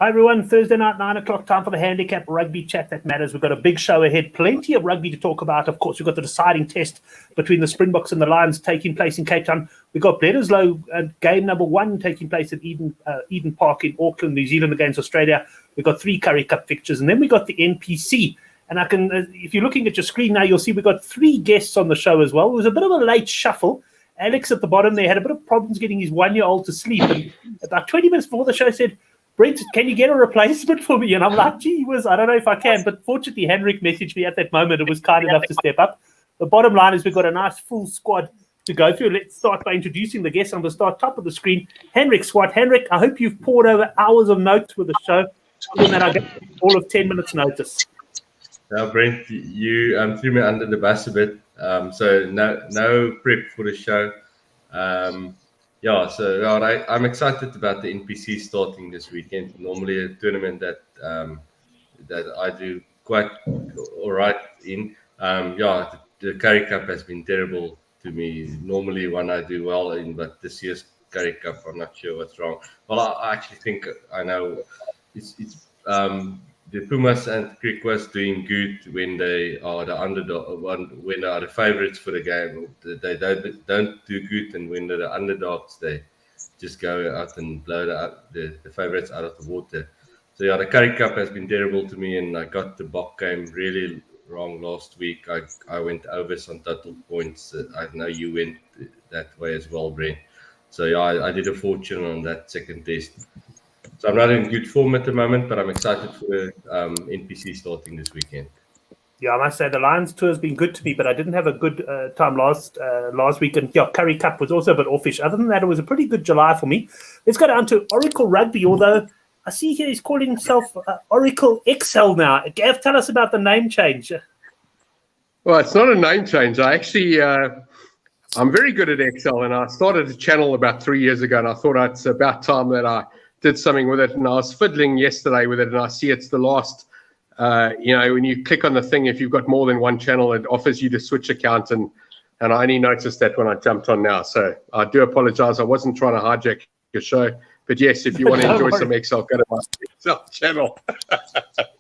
Hi everyone, Thursday night, 9 o'clock, time for the Handicap Rugby Chat That Matters. We've got a big show ahead, plenty of rugby to talk about. Of course, we've got the deciding test between the Springboks and the Lions taking place in Cape Town. We've got Bledisloe game number 1 taking place at Eden Park in Auckland, New Zealand against Australia. We've got 3 Currie Cup fixtures, and then we've got the NPC. And I can, if you're looking at your screen now, you'll see we've got 3 guests on the show as well. It was a bit of a late shuffle. Alex at the bottom there had a bit of problems getting his 1-year-old to sleep. And about 20 minutes before the show said, Brent, can you get a replacement for me? And I'm like, gee whiz, I don't know if I can. But fortunately, Henrik messaged me at that moment and was kind enough to step up. The bottom line is we've got a nice full squad to go through. Let's start by introducing the guests. I'm going to start top of the screen. Henrik Swart. Henrik, I hope you've poured over hours of notes with the show. Given that I get all of 10 minutes notice. Now, Brent, you threw me under the bus a bit. So no prep for the show. I'm excited about the NPC starting this weekend. Normally a tournament that I do quite all right in. The Currie Cup has been terrible to me. Normally one I do well in, but this year's Currie Cup, I'm not sure what's wrong. Well, I actually think I know. It's the Pumas and Griquas doing good when they are the underdog, when they are the favourites for the game. They don't do good, and when they're the underdogs, they just go out and blow the favourites out of the water. So the Currie Cup has been terrible to me, and I got the Bok game really wrong last week. I went over some total points. I know you went that way as well, Brent. So I did a fortune on that second test. So I'm not in good form at the moment, but I'm excited for the NPC starting this weekend. Yeah, I must say the Lions tour has been good to me, but I didn't have a good time last week. And Currie Cup was also a bit offish. Other than that, it was a pretty good July for me. Let's go down to Oracle Rugby, although I see here he's calling himself Oracle XL now. Gav, tell us about the name change. Well, it's not a name change. I actually, I'm very good at Excel, and I started a channel about 3 years ago, and I thought it's about time that I did something with it. And I was fiddling yesterday with it, and I see it's the last, when you click on the thing, if you've got more than one channel, it offers you to switch account, and I only noticed that when I jumped on now. So I do apologize. I wasn't trying to hijack your show. But yes, if you want to enjoy some Excel, go to my Excel channel.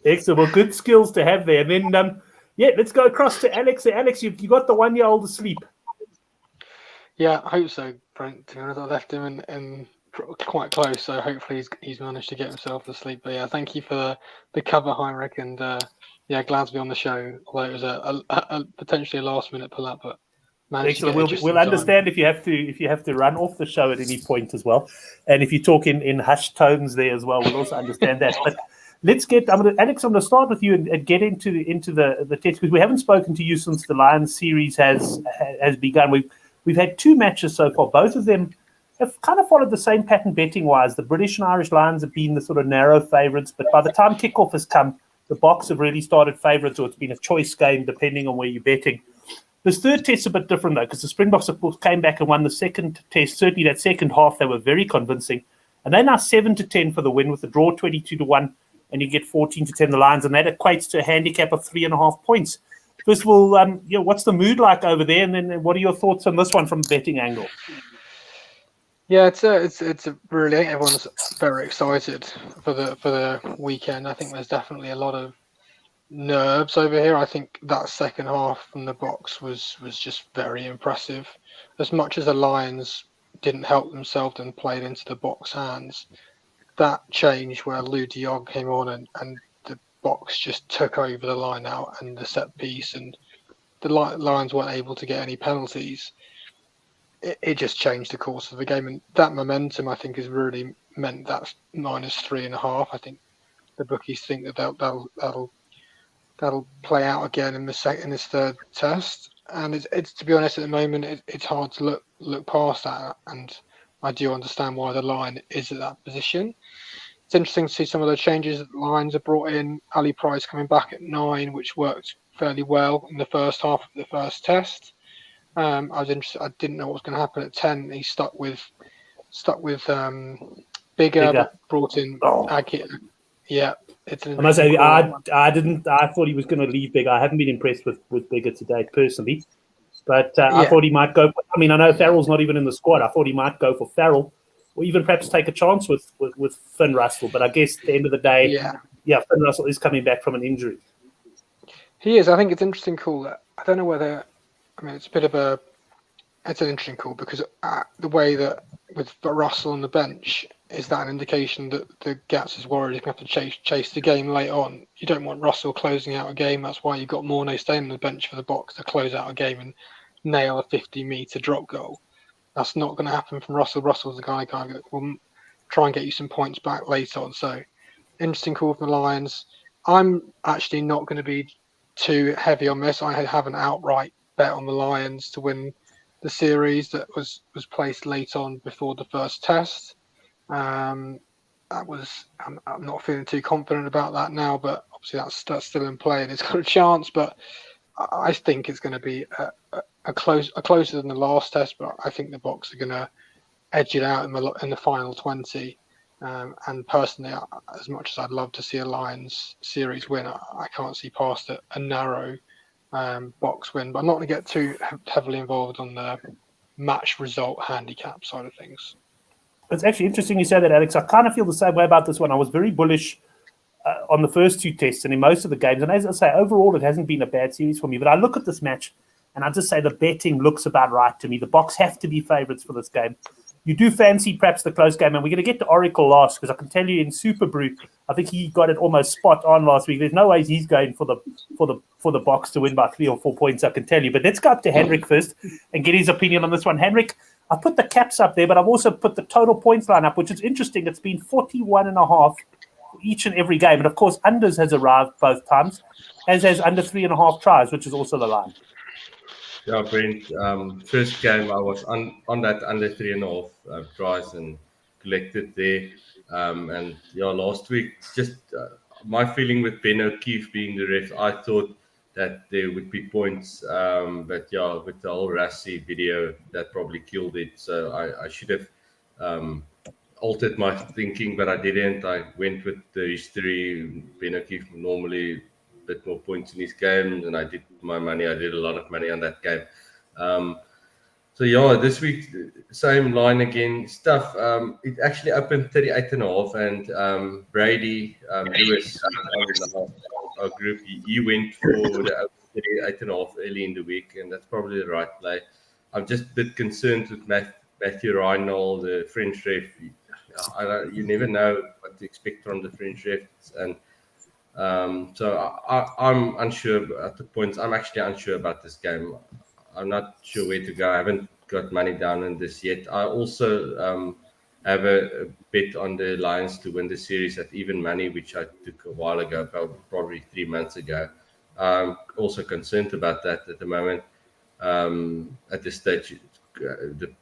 Excellent. Well, good skills to have there. And then, let's go across to Alex. Alex, you got the 1-year-old asleep. Yeah, I hope so, Brent. To be honest, I left him in quite close, so hopefully he's managed to get himself to sleep. But yeah, thank you for the cover, Heinrich, and glad to be on the show. Although it was a potentially a last-minute pull-up, but excellent. We'll understand if you have to run off the show at any point as well, and if you talk in hushed tones there as well, we'll also understand that. But let's get Alex. I'm going to start with you and get into the test, because we haven't spoken to you since the Lions series has begun. We've had 2 matches so far. Both of them have kind of followed the same pattern betting-wise. The British and Irish Lions have been the sort of narrow favourites, but by the time kickoff has come, the Boks have really started favourites, or it's been a choice game depending on where you're betting. This third test is a bit different, though, because the Springboks, of course, came back and won the second test. Certainly that second half, they were very convincing. And they're now 7-10 for the win, with the draw 22-1, and you get 14-10 the Lions, and that equates to a handicap of 3.5 points. First of all, what's the mood like over there, and then what are your thoughts on this one from a betting angle? Yeah, it's a really, everyone's very excited for the weekend. I think there's definitely a lot of nerves over here. I think that second half from the Boks was just very impressive. As much as the Lions didn't help themselves and played into the Boks' hands, that change where Lou Diog came on and the Boks just took over the line out and the set piece, and the Lions weren't able to get any penalties. It just changed the course of the game, and that momentum, I think, has really meant that's -3.5. I think the bookies think that that'll play out again in this third test, and it's to be honest, at the moment it's hard to look past that, and I do understand why the line is at that position. It's interesting to see some of the changes that the Lions have brought in. Ali Price coming back at 9, which worked fairly well in the first half of the first test. I was interested. I didn't know what was going to happen at 10. He stuck with Bigger, but brought in Agit. Yeah, it's. I must say, I didn't. I thought he was going to leave Bigger. I haven't been impressed with Bigger today personally, but I thought he might go. I mean, I know Farrell's not even in the squad. I thought he might go for Farrell, or even perhaps take a chance with Finn Russell. But I guess at the end of the day, Finn Russell is coming back from an injury. He is. I think it's an interesting call. I don't know whether, I mean, it's an interesting call because the way that with Russell on the bench, is that an indication that the Gats is worried he's going to have to chase the game late on? You don't want Russell closing out a game. That's why you've got Mornay staying on the bench for the Boks to close out a game and nail a 50-metre drop goal. That's not going to happen from Russell. Russell's the guy who will try and get you some points back late on. So, interesting call from the Lions. I'm actually not going to be too heavy on this. I have an outright bet on the Lions to win the series that was placed late on before the first test. I'm not feeling too confident about that now, but obviously that's still in play and it's got a chance. But I think it's going to be closer than the last test. But I think the Boks are going to edge it out in the final 20. And personally, as much as I'd love to see a Lions series win, I can't see past a narrow Boks win. But I'm not going to get too heavily involved on the match result handicap side of things. It's actually interesting you say that, Alex. I kind of feel the same way about this one. I was very bullish on the first two tests and in most of the games. And as I say, overall, it hasn't been a bad series for me. But I look at this match and I just say the betting looks about right to me. The Boks have to be favourites for this game. You do fancy perhaps the close game, and we're going to get to Oracle last because I can tell you in Super Brute, I think he got it almost spot on last week. There's no ways he's going for the Boks to win by 3 or 4 points, I can tell you. But let's go up to Henrik first and get his opinion on this one. Henrik, I've put the caps up there, but I've also put the total points line up, which is interesting. It's been 41.5 each and every game. And, of course, unders has arrived both times, as has under 3.5 tries, which is also the line. Yeah, Brent, first game I was on that under 3.5 tries and collected there. And last week, just my feeling with Ben O'Keefe being the ref, I thought that there would be points. But with the whole Rassi video, that probably killed it. So I should have altered my thinking, but I didn't. I went with the history. Ben O'Keefe normally a bit more points in his games, and I did my money. I did a lot of money on that game. This week, same line again. Stuff. It actually opened 38.5, and Brady Lewis, our group, he went for the 38.5 early in the week, and that's probably the right play. I'm just a bit concerned with Matthew Reinhold, the French ref. You never know what to expect from the French refs, and so I'm unsure at the points. I'm actually unsure about this game. I'm not sure where to go. I haven't got money down on this yet. I also have a bet on the Lions to win the series at even money, which I took a while ago, probably 3 months ago. I'm also concerned about that at the moment. At this stage,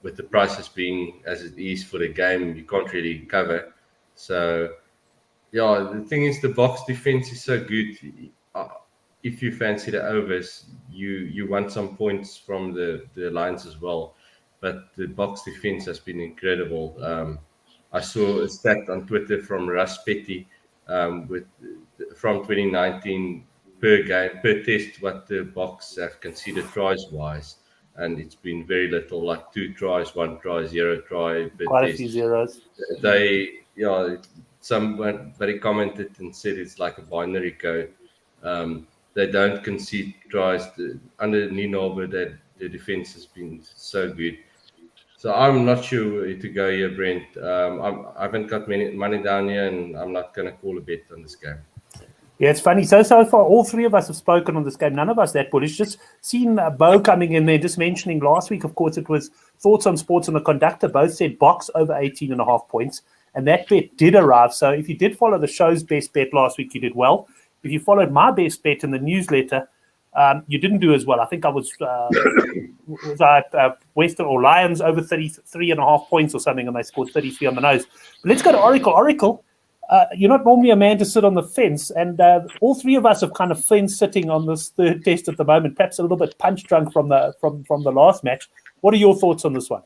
with the prices being as it is for the game, you can't really cover. So, the thing is, the Boks defense is so good. If you fancy the overs, you want some points from the Lions as well. But the Boks defense has been incredible. I saw a stat on Twitter from Russ Petty from 2019 per test what the Boks have conceded tries wise, and it's been very little, like 2 tries, 1 try, 0 try per quite test. A few zeros. Somebody commented and said it's like a binary code. They don't concede tries. Under Nienaber, that the defense has been so good. So I'm not sure where to go here, Brent. I haven't got money down here, and I'm not going to call a bet on this game. Yeah, it's funny. So far, all three of us have spoken on this game. None of us that bullish. Just seen Bo coming in there, just mentioning last week, of course, it was Thoughts on Sports and the conductor both said Boks over 18.5 points. And that bet did arrive. So if you did follow the show's best bet last week, you did well. If you followed my best bet in the newsletter, you didn't do as well. I think I was Western or Lions over 33.5 points or something, and they scored 33 on the nose. But let's go to Oracle. Oracle, you're not normally a man to sit on the fence, and all three of us have kind of fence sitting on this third test at the moment, perhaps a little bit punch drunk from the last match. What are your thoughts on this one?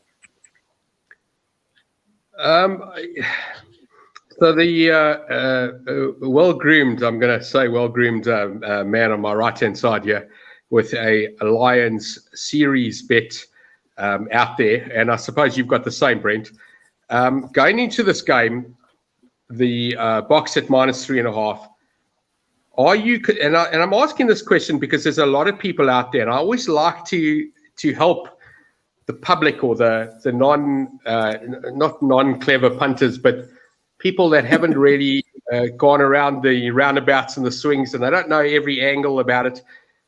So the well-groomed, I'm going to say well-groomed man on my right-hand side here with a Lions series bet out there, and I suppose you've got the same, Brent. Going into this game, the box at -3.5. Are you? And I'm asking this question because there's a lot of people out there, and I always like to help the public or the not non-clever punters, but people that haven't really gone around the roundabouts and the swings, and they don't know every angle about it.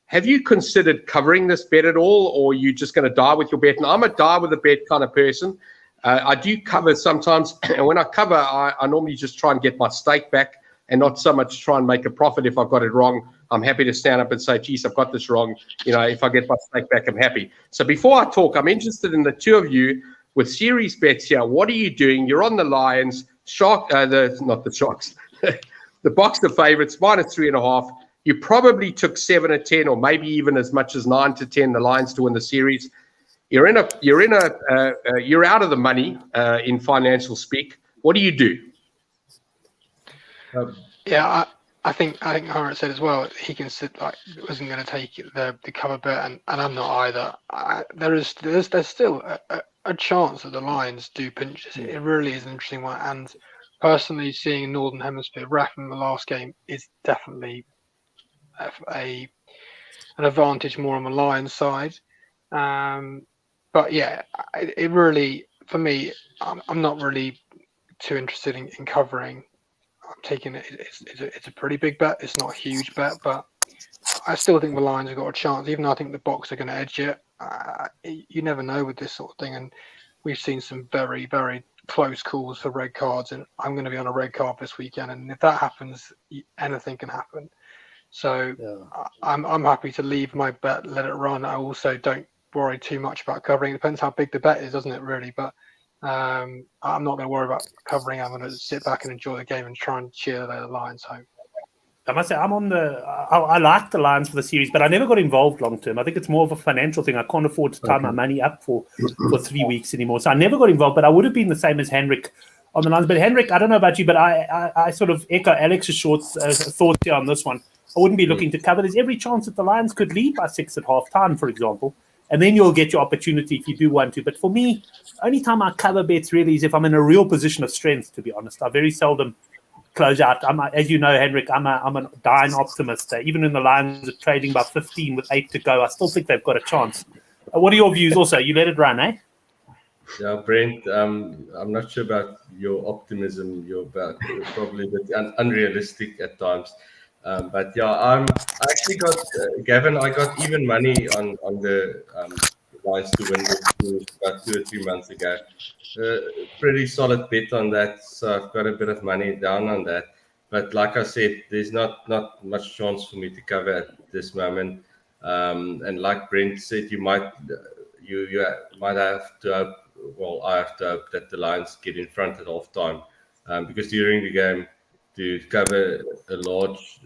Have you considered covering this bet at all, or are you just going to die with your bet? And I'm a die with a bet kind of person. I do cover sometimes, and when I cover, I normally just try and get my stake back and not so much try and make a profit if I've got it wrong. I'm happy to stand up and say, geez, I've got this wrong. If I get my stake back, I'm happy. So before I talk, I'm interested in the two of you with series bets here. What are you doing? You're on the Lions, not the Sharks. The box of favourites, -3.5. You probably took 7 or 10, or maybe even as much as 9 to 10, the Lions to win the series. You're out of the money in financial speak. What do you do? I think Howard said as well. He wasn't going to take the cover bet, and I'm not either. There's still a chance that the Lions do pinch this. It really is an interesting one, and personally, seeing Northern Hemisphere ref in the last game is definitely an advantage more on the Lions side. But yeah, it really, for me, I'm not really too interested in covering. I'm taking it. It's a pretty big bet. It's not a huge bet, but I still think the Lions have got a chance. Even though I think the box are going to edge it. You never know with this sort of thing, and we've seen some very, very close calls for red cards, and I'm going to be on a red card this weekend, and if that happens, anything can happen. So I'm happy to leave my bet, let it run. I also don't worry too much about covering. It depends how big the bet is, doesn't it, really? But I'm not going to worry about covering. I'm going to sit back and enjoy the game and try and cheer the Lions home. I must say, I like the Lions for the series, but I never got involved long term. I think it's more of a financial thing. I can't afford to tie my money up for 3 weeks anymore. So I never got involved, but I would have been the same as Henrik on the Lions. But Henrik, I don't know about you, but I sort of echo Alex's short thoughts here on this one. I wouldn't be looking to cover. There's every chance that the Lions could lead by 6 at half time, for example, and then you'll get your opportunity if you do want to. But for me, only time I cover bets really is if I'm in a real position of strength, to be honest. I very seldom close out. As you know, Henrik, I'm a dying optimist. Even when the Lions are trading by 15 with 8 to go, I still think they've got a chance. What are your views also? You let it run, eh? Yeah, Brent, I'm not sure about your optimism. You're probably a bit unrealistic at times. But yeah, I actually got, Gavin, I got even money on the Lions to win this about 2 or 3 months ago. Pretty solid bet on that, so I've got a bit of money down on that. But like I said, there's not much chance for me to cover at this moment. And like Brent said, you might have to hope. Well, I have to hope that the Lions get in front at half time, because during the game to cover a large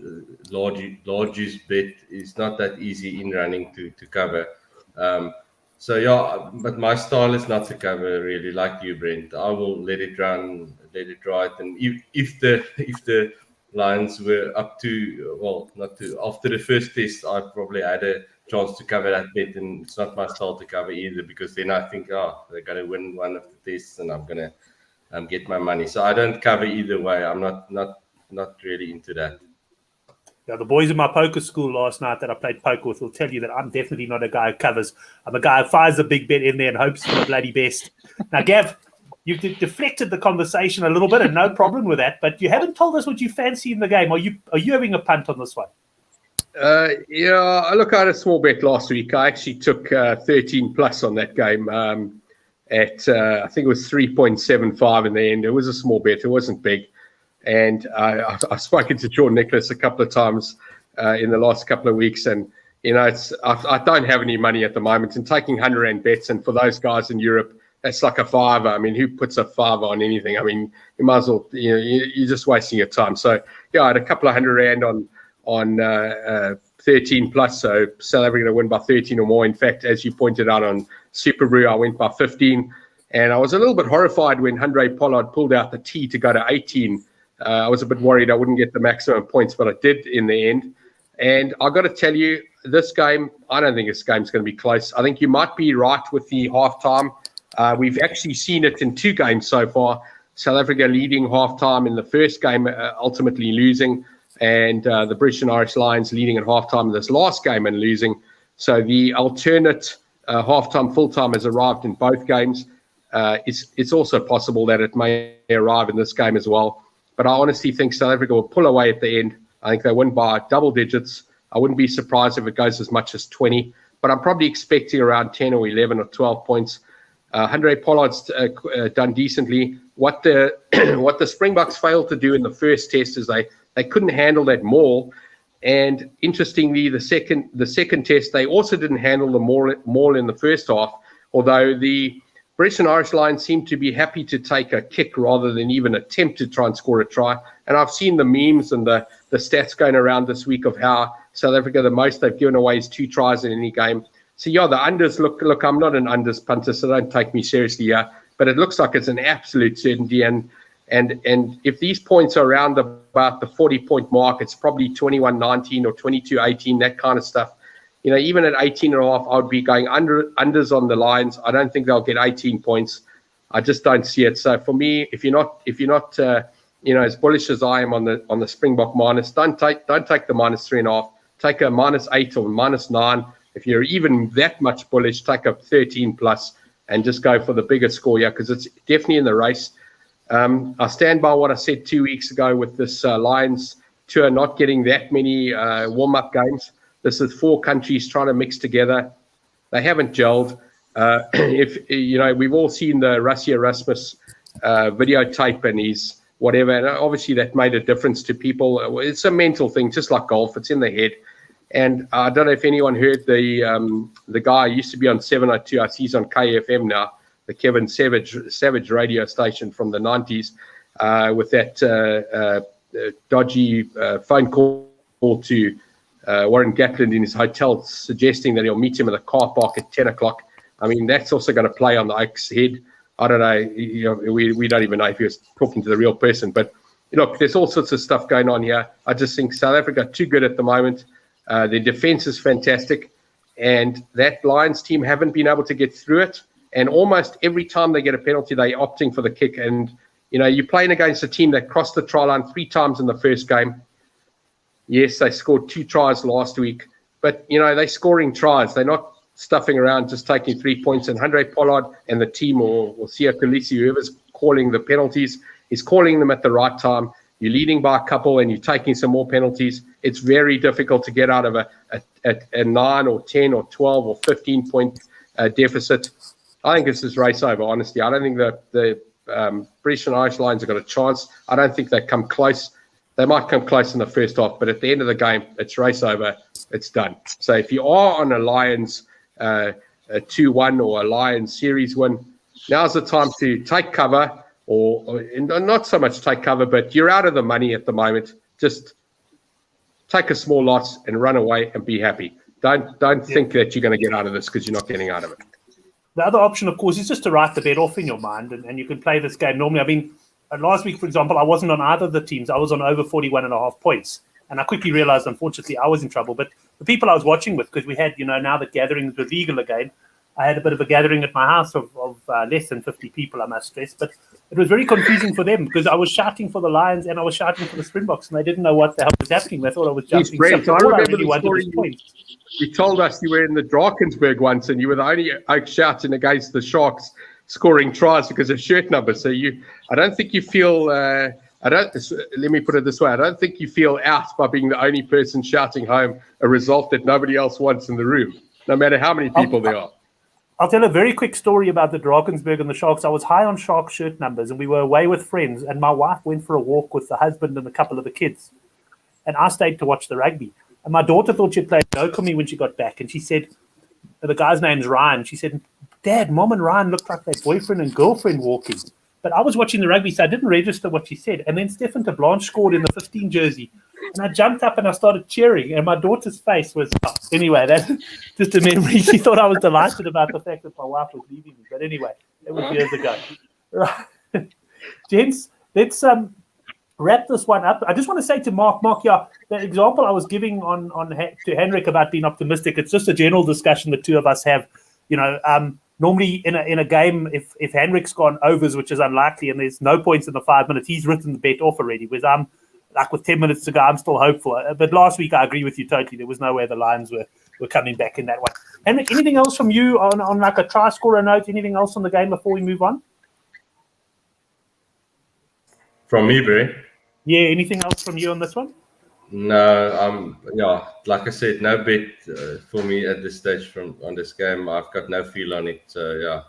bet is not that easy in running to cover. So yeah, but my style is not to cover really, like you, Brent. I will let it run, let it ride, and if the Lions were up to, well, not to, after the first test, I probably had a chance to cover that bet, and it's not my style to cover either, because then I think, they're going to win one of the tests, and I'm going to get my money. So I don't cover either way. I'm not really into that. Yeah, the boys in my poker school last night that I played poker with will tell you that I'm definitely not a guy who covers. I'm a guy who fires a big bet in there and hopes for the bloody best. Now, Gav, you've deflected the conversation a little bit, and no problem with that, but you haven't told us what you fancy in the game. Are you having a punt on this one? Yeah, look, I had a small bet last week. I actually took 13 plus on that game at, I think it was 3.75 in the end. It was a small bet. It wasn't big. And I've spoken to John Nicholas a couple of times in the last couple of weeks, and I don't have any money at the moment. And taking 100 rand bets, and for those guys in Europe, that's like a fiver. I mean, who puts a fiver on anything? I mean, you might as well. You're just wasting your time. So yeah, I had a couple of 100 rand on 13 plus. So South Africa to win by 13 or more. In fact, as you pointed out on Super Brew, I went by 15, and I was a little bit horrified when Handré Pollard pulled out the tee to go to 18. I was a bit worried I wouldn't get the maximum points, but I did in the end. And I got to tell you, this game, I don't think this game's going to be close. I think you might be right with the halftime. We've actually seen it in 2 games so far. South Africa leading halftime in the first game, ultimately losing, and the British and Irish Lions leading at halftime in this last game and losing. So the alternate halftime, full-time has arrived in both games. It's also possible that it may arrive in this game as well. But I honestly think South Africa will pull away at the end. I think they win by double digits. I wouldn't be surprised if it goes as much as 20. But I'm probably expecting around 10 or 11 or 12 points. Andre Pollard's done decently. What the Springboks failed to do in the first test is they couldn't handle that maul. And interestingly, the second test, they also didn't handle the maul in the first half, although the British and Irish Lions seem to be happy to take a kick rather than even attempt to try and score a try. And I've seen the memes and the stats going around this week of how South Africa, the most they've given away is 2 tries in any game. So, yeah, the unders, look, I'm not an unders punter, so don't take me seriously here. But it looks like it's an absolute certainty. And if these points are around about the 40-point mark, it's probably 21-19 or 22-18, that kind of stuff. You know, even at 18.5, I would be going unders on the Lions. I don't think they'll get 18 points. I just don't see it. So for me, if you're not as bullish as I am on the Springbok minus, don't take the -3.5. Take a -8 or -9. If you're even that much bullish, take a 13 plus and just go for the bigger score here because it's definitely in the race. I stand by what I said 2 weeks ago with this Lions tour not getting that many warm-up games. This is 4 countries trying to mix together. They haven't gelled. We've all seen the Rassie Erasmus videotape and his whatever, and obviously that made a difference to people. It's a mental thing, just like golf. It's in the head. And I don't know if anyone heard the guy used to be on 702. I see he's on KFM now, the Kevin Savage radio station from the 90s, with that dodgy phone call to Warren Gatland in his hotel, suggesting that he'll meet him at the car park at 10 o'clock. I mean, that's also going to play on the Oak's head. I don't know. We don't even know if he was talking to the real person. But, look, there's all sorts of stuff going on here. I just think South Africa are too good at the moment. Their defense is fantastic. And that Lions team haven't been able to get through it. And almost every time they get a penalty, they're opting for the kick. And, you're playing against a team that crossed the try line 3 times in the first game. Yes, they scored 2 tries last week. But, they're scoring tries. They're not stuffing around, just taking 3 points. And Handré Pollard and the team, or Sia Khaleesi, whoever's calling the penalties, is calling them at the right time. You're leading by a couple and you're taking some more penalties. It's very difficult to get out of a 9 or 10 or 12 or 15-point deficit. I think this is race over, honestly. I don't think that the British and Irish Lions have got a chance. I don't think they come close. They might come close in the first half, but at the end of the game, it's race over. It's done. So if you are on a Lions 2-1 or a Lions series win, now's the time to take cover, or not so much take cover, but you're out of the money at the moment. Just take a small loss and run away and be happy. Don't think that you're going to get out of this because you're not getting out of it. The other option, of course, is just to write the bet off in your mind, and you can play this game normally. I mean, last week, for example, I wasn't on either of the teams. I was on over 41.5 points. And I quickly realized, unfortunately, I was in trouble. But the people I was watching with, because we had, now that gatherings were legal again, I had a bit of a gathering at my house of less than 50 people, I must stress. But it was very confusing for them because I was shouting for the Lions and I was shouting for the Springboks, and they didn't know what the hell was happening. They thought I was jumping. Brent, so I remember the story. Point. You told us you were in the Drakensberg once and you were the only Oak shouting against the Sharks scoring tries because of shirt numbers. So I don't think you feel... let me put it this way. I don't think you feel out by being the only person shouting home a result that nobody else wants in the room, no matter how many people there are. I'll tell a very quick story about the Drakensberg and the Sharks. I was high on Shark shirt numbers and we were away with friends, and my wife went for a walk with the husband and a couple of the kids. And I stayed to watch the rugby. And my daughter thought she'd play Dokumi when she got back. And she said, the guy's name's Ryan. She said, Dad, Mom and Ryan looked like their boyfriend and girlfriend walking. But I was watching the rugby, so I didn't register what she said. And then Stefan de Blanche scored in the 15 jersey. And I jumped up and I started cheering. And my daughter's face was... Anyway, that's just a memory. She thought I was delighted about the fact that my wife was leaving me. But anyway, it was years ago. Right. Gents, let's wrap this one up. I just want to say to Mark, yeah, the example I was giving to Henrik about being optimistic, it's just a general discussion the two of us have. normally in a game, if Henrik's gone overs, which is unlikely, and there's no points in the 5 minutes, he's written the bet off already. Whereas I'm like with 10 minutes to go, I'm still hopeful. But last week, I agree with you totally. There was no way the Lions were coming back in that one. Henrik, anything else from you on like a try scorer note? Anything else on the game before we move on? From me, Bray? Yeah, anything else from you on this one? No, like I said, no bet for me at this stage on this game. I've got no feel on it. So yeah,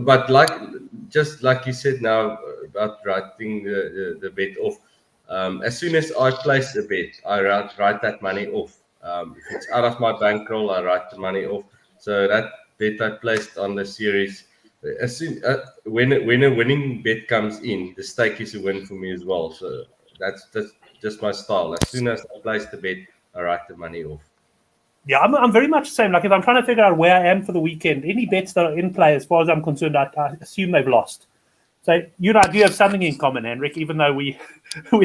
but just like you said now about writing the bet off. As soon as I place a bet, I write that money off. If it's out of my bankroll, I write the money off. So that bet I placed on the series, as soon when a winning bet comes in, the stake is a win for me as well. So that's just my style. As soon as I place the bet, I write the money off. Yeah, I'm very much the same. Like if I'm trying to figure out where I am for the weekend, any bets that are in play, as far as I'm concerned, I assume they've lost. So you and I do have something in common, Henrik, even though we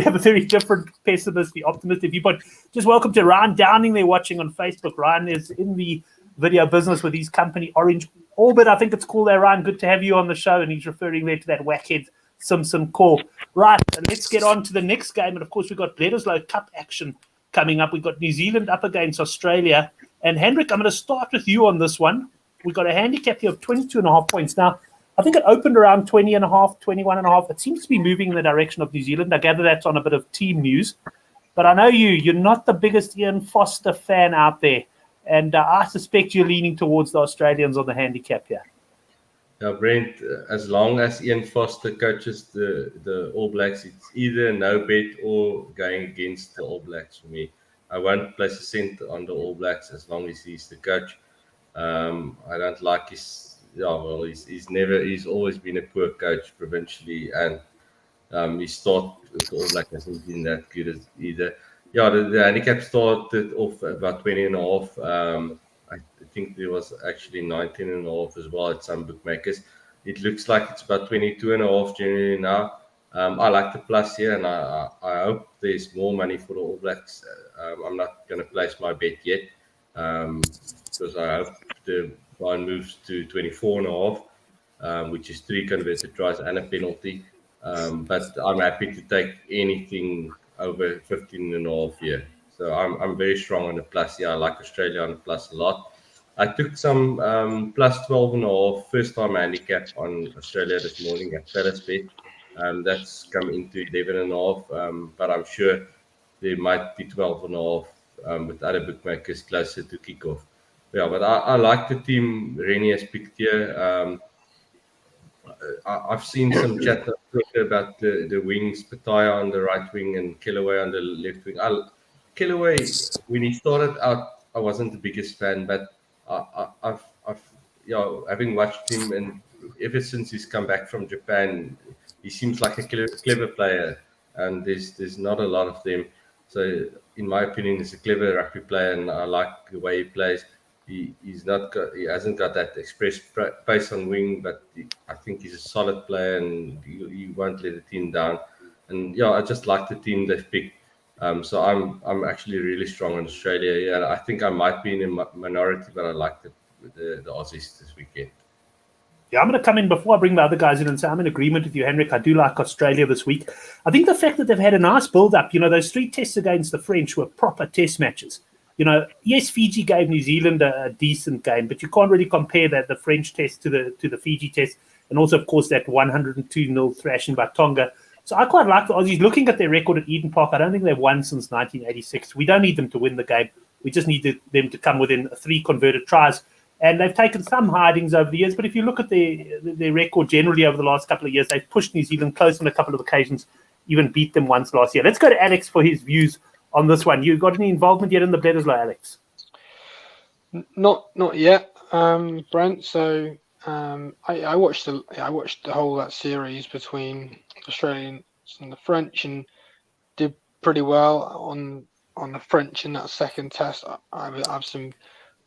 have a very different pessimistic, optimistic viewpoint. Just welcome to Ryan Downing there watching on Facebook. Ryan is in the video business with his company Orange Orbit, I think it's called there, Ryan. Good to have you on the show. And he's referring there to that whackhead Simpson call. Right, and let's get on to the next game. And of course, we've got Bledisloe Cup action coming up. We've got New Zealand up against Australia. And Hendrik, I'm going to start with you on this one. We've got a handicap here of 22.5 points. Now, I think it opened around 20.5, 21.5. It seems to be moving in the direction of New Zealand. I gather that's on a bit of team news. But I know you're not the biggest Ian Foster fan out there. And I suspect you're leaning towards the Australians on the handicap here. Yeah, Brent, as long as Ian Foster coaches the All Blacks, it's either no bet or going against the All Blacks for me. I won't place a cent on the All Blacks as long as he's the coach. I don't like his... Yeah, well, he's always been a poor coach provincially, and his start with the All Blacks hasn't been that good either. Yeah, the handicap started off about 20.5. I think there was actually 19.5 as well at some bookmakers. It looks like it's about 22.5 generally now. I like the plus here, and I hope there's more money for the All Blacks. I'm not going to place my bet yet because I hope the line moves to 24.5, which is 3 converted tries and a penalty. But I'm happy to take anything over 15.5 here. So I'm very strong on the plus. Yeah, I like Australia on the plus a lot. I took some plus 12.5 first time handicap on Australia this morning at Bledisloe. That's come into 11.5, but I'm sure there might be 12.5 with other bookmakers closer to kickoff. Yeah, but I like the team Rennie has picked here. I've seen some chat about the wings, Pataya on the right wing and Kellaway on the left wing. Kellaway, when he started out, I wasn't the biggest fan, but I've having watched him, and ever since he's come back from Japan, he seems like a clever player, and there's not a lot of them. So in my opinion, he's a clever rugby player, and I like the way he plays. He hasn't got that express pace on wing, but I think he's a solid player, and he won't let the team down. And yeah, I just like the team they've picked. So I'm actually really strong on Australia. Yeah, I think I might be in a minority, but I like the Aussies this weekend. Yeah, I'm going to come in before I bring the other guys in and say I'm in agreement with you, Henrik. I do like Australia this week. I think the fact that they've had a nice build-up, those 3 tests against the French were proper test matches. Yes, Fiji gave New Zealand a decent game, but you can't really compare the French test to the Fiji test, and also, of course, that 102-0 thrashing by Tonga. So I quite like the Aussies. Looking at their record at Eden Park, I don't think they've won since 1986. We don't need them to win the game. We just need them to come within 3 converted tries. And they've taken some hidings over the years, but if you look at their record generally over the last couple of years, they've pushed New Zealand close on a couple of occasions, even beat them once last year. Let's go to Alex for his views on this one. You got any involvement yet in the Bledisloe, Alex? Not yet, Brent. So I watched the whole that series between Australians and the French, and did pretty well on the French in that second test. I have some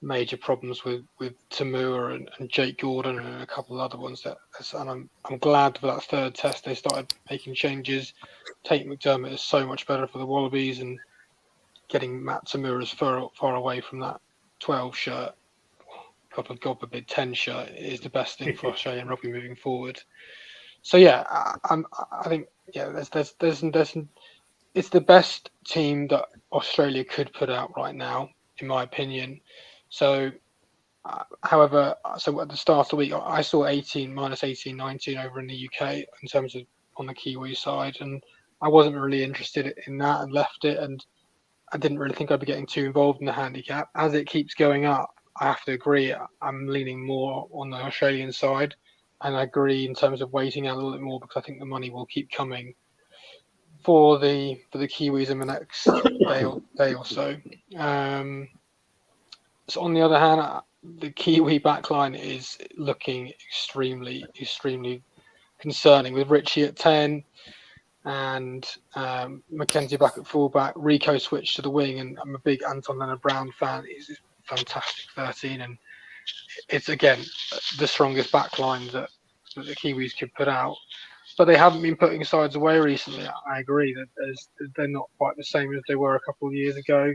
major problems with Tamura and Jake Gordon and a couple of other ones and I'm glad for that third test they started making changes. Tate McDermott is so much better for the Wallabies, and getting Matt Tamura as far away from that 12 shirt God forbid, 10 shirt is the best thing for Australian rugby moving forward. So yeah, I think it's the best team that Australia could put out right now, in my opinion. So, however, so at the start of the week, I saw 18, minus 18, 19 over in the UK in terms of on the Kiwi side, and I wasn't really interested in that and left it, and I didn't really think I'd be getting too involved in the handicap. As it keeps going up, I have to agree, I'm leaning more on the Australian side, and I agree in terms of waiting out a little bit more because I think the money will keep coming for the Kiwis in the next day or so. So on the other hand, the Kiwi backline is looking extremely concerning with Richie at 10 and Mackenzie back at fullback. Rico switched to the wing, and I'm a big Anton Leonard-Brown fan. He's a fantastic 13, and it's again the strongest backline that the Kiwis could put out. But they haven't been putting sides away recently. I agree that they're not quite the same as they were a couple of years ago.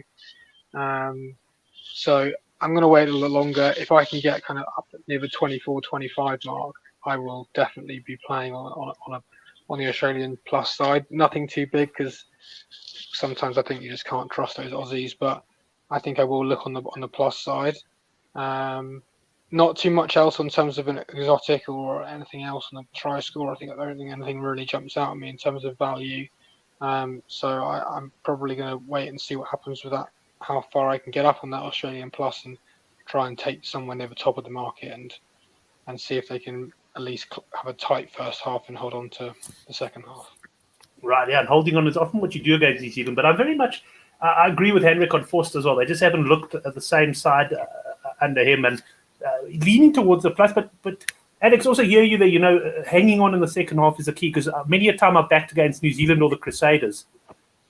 So I'm going to wait a little longer. If I can get kind of up near the 24-25 mark, I will definitely be playing on the Australian plus side. Nothing too big because sometimes I think you just can't trust those Aussies. But I think I will look on the plus side. Not too much else in terms of an exotic or anything else on the try score. I don't think anything really jumps out at me in terms of value. So I'm probably going to wait and see what happens with that, how far I can get up on that Australian plus and try and take somewhere near the top of the market and see if they can at least have a tight first half and hold on to the second half. Right, yeah, and holding on is often what you do against New Zealand. But I'm very much, I agree with Henrik on Forster as well. They just haven't looked at the same side under him and leaning towards the plus. But Alex, also hear you there, hanging on in the second half is the key because many a time I've backed against New Zealand or the Crusaders.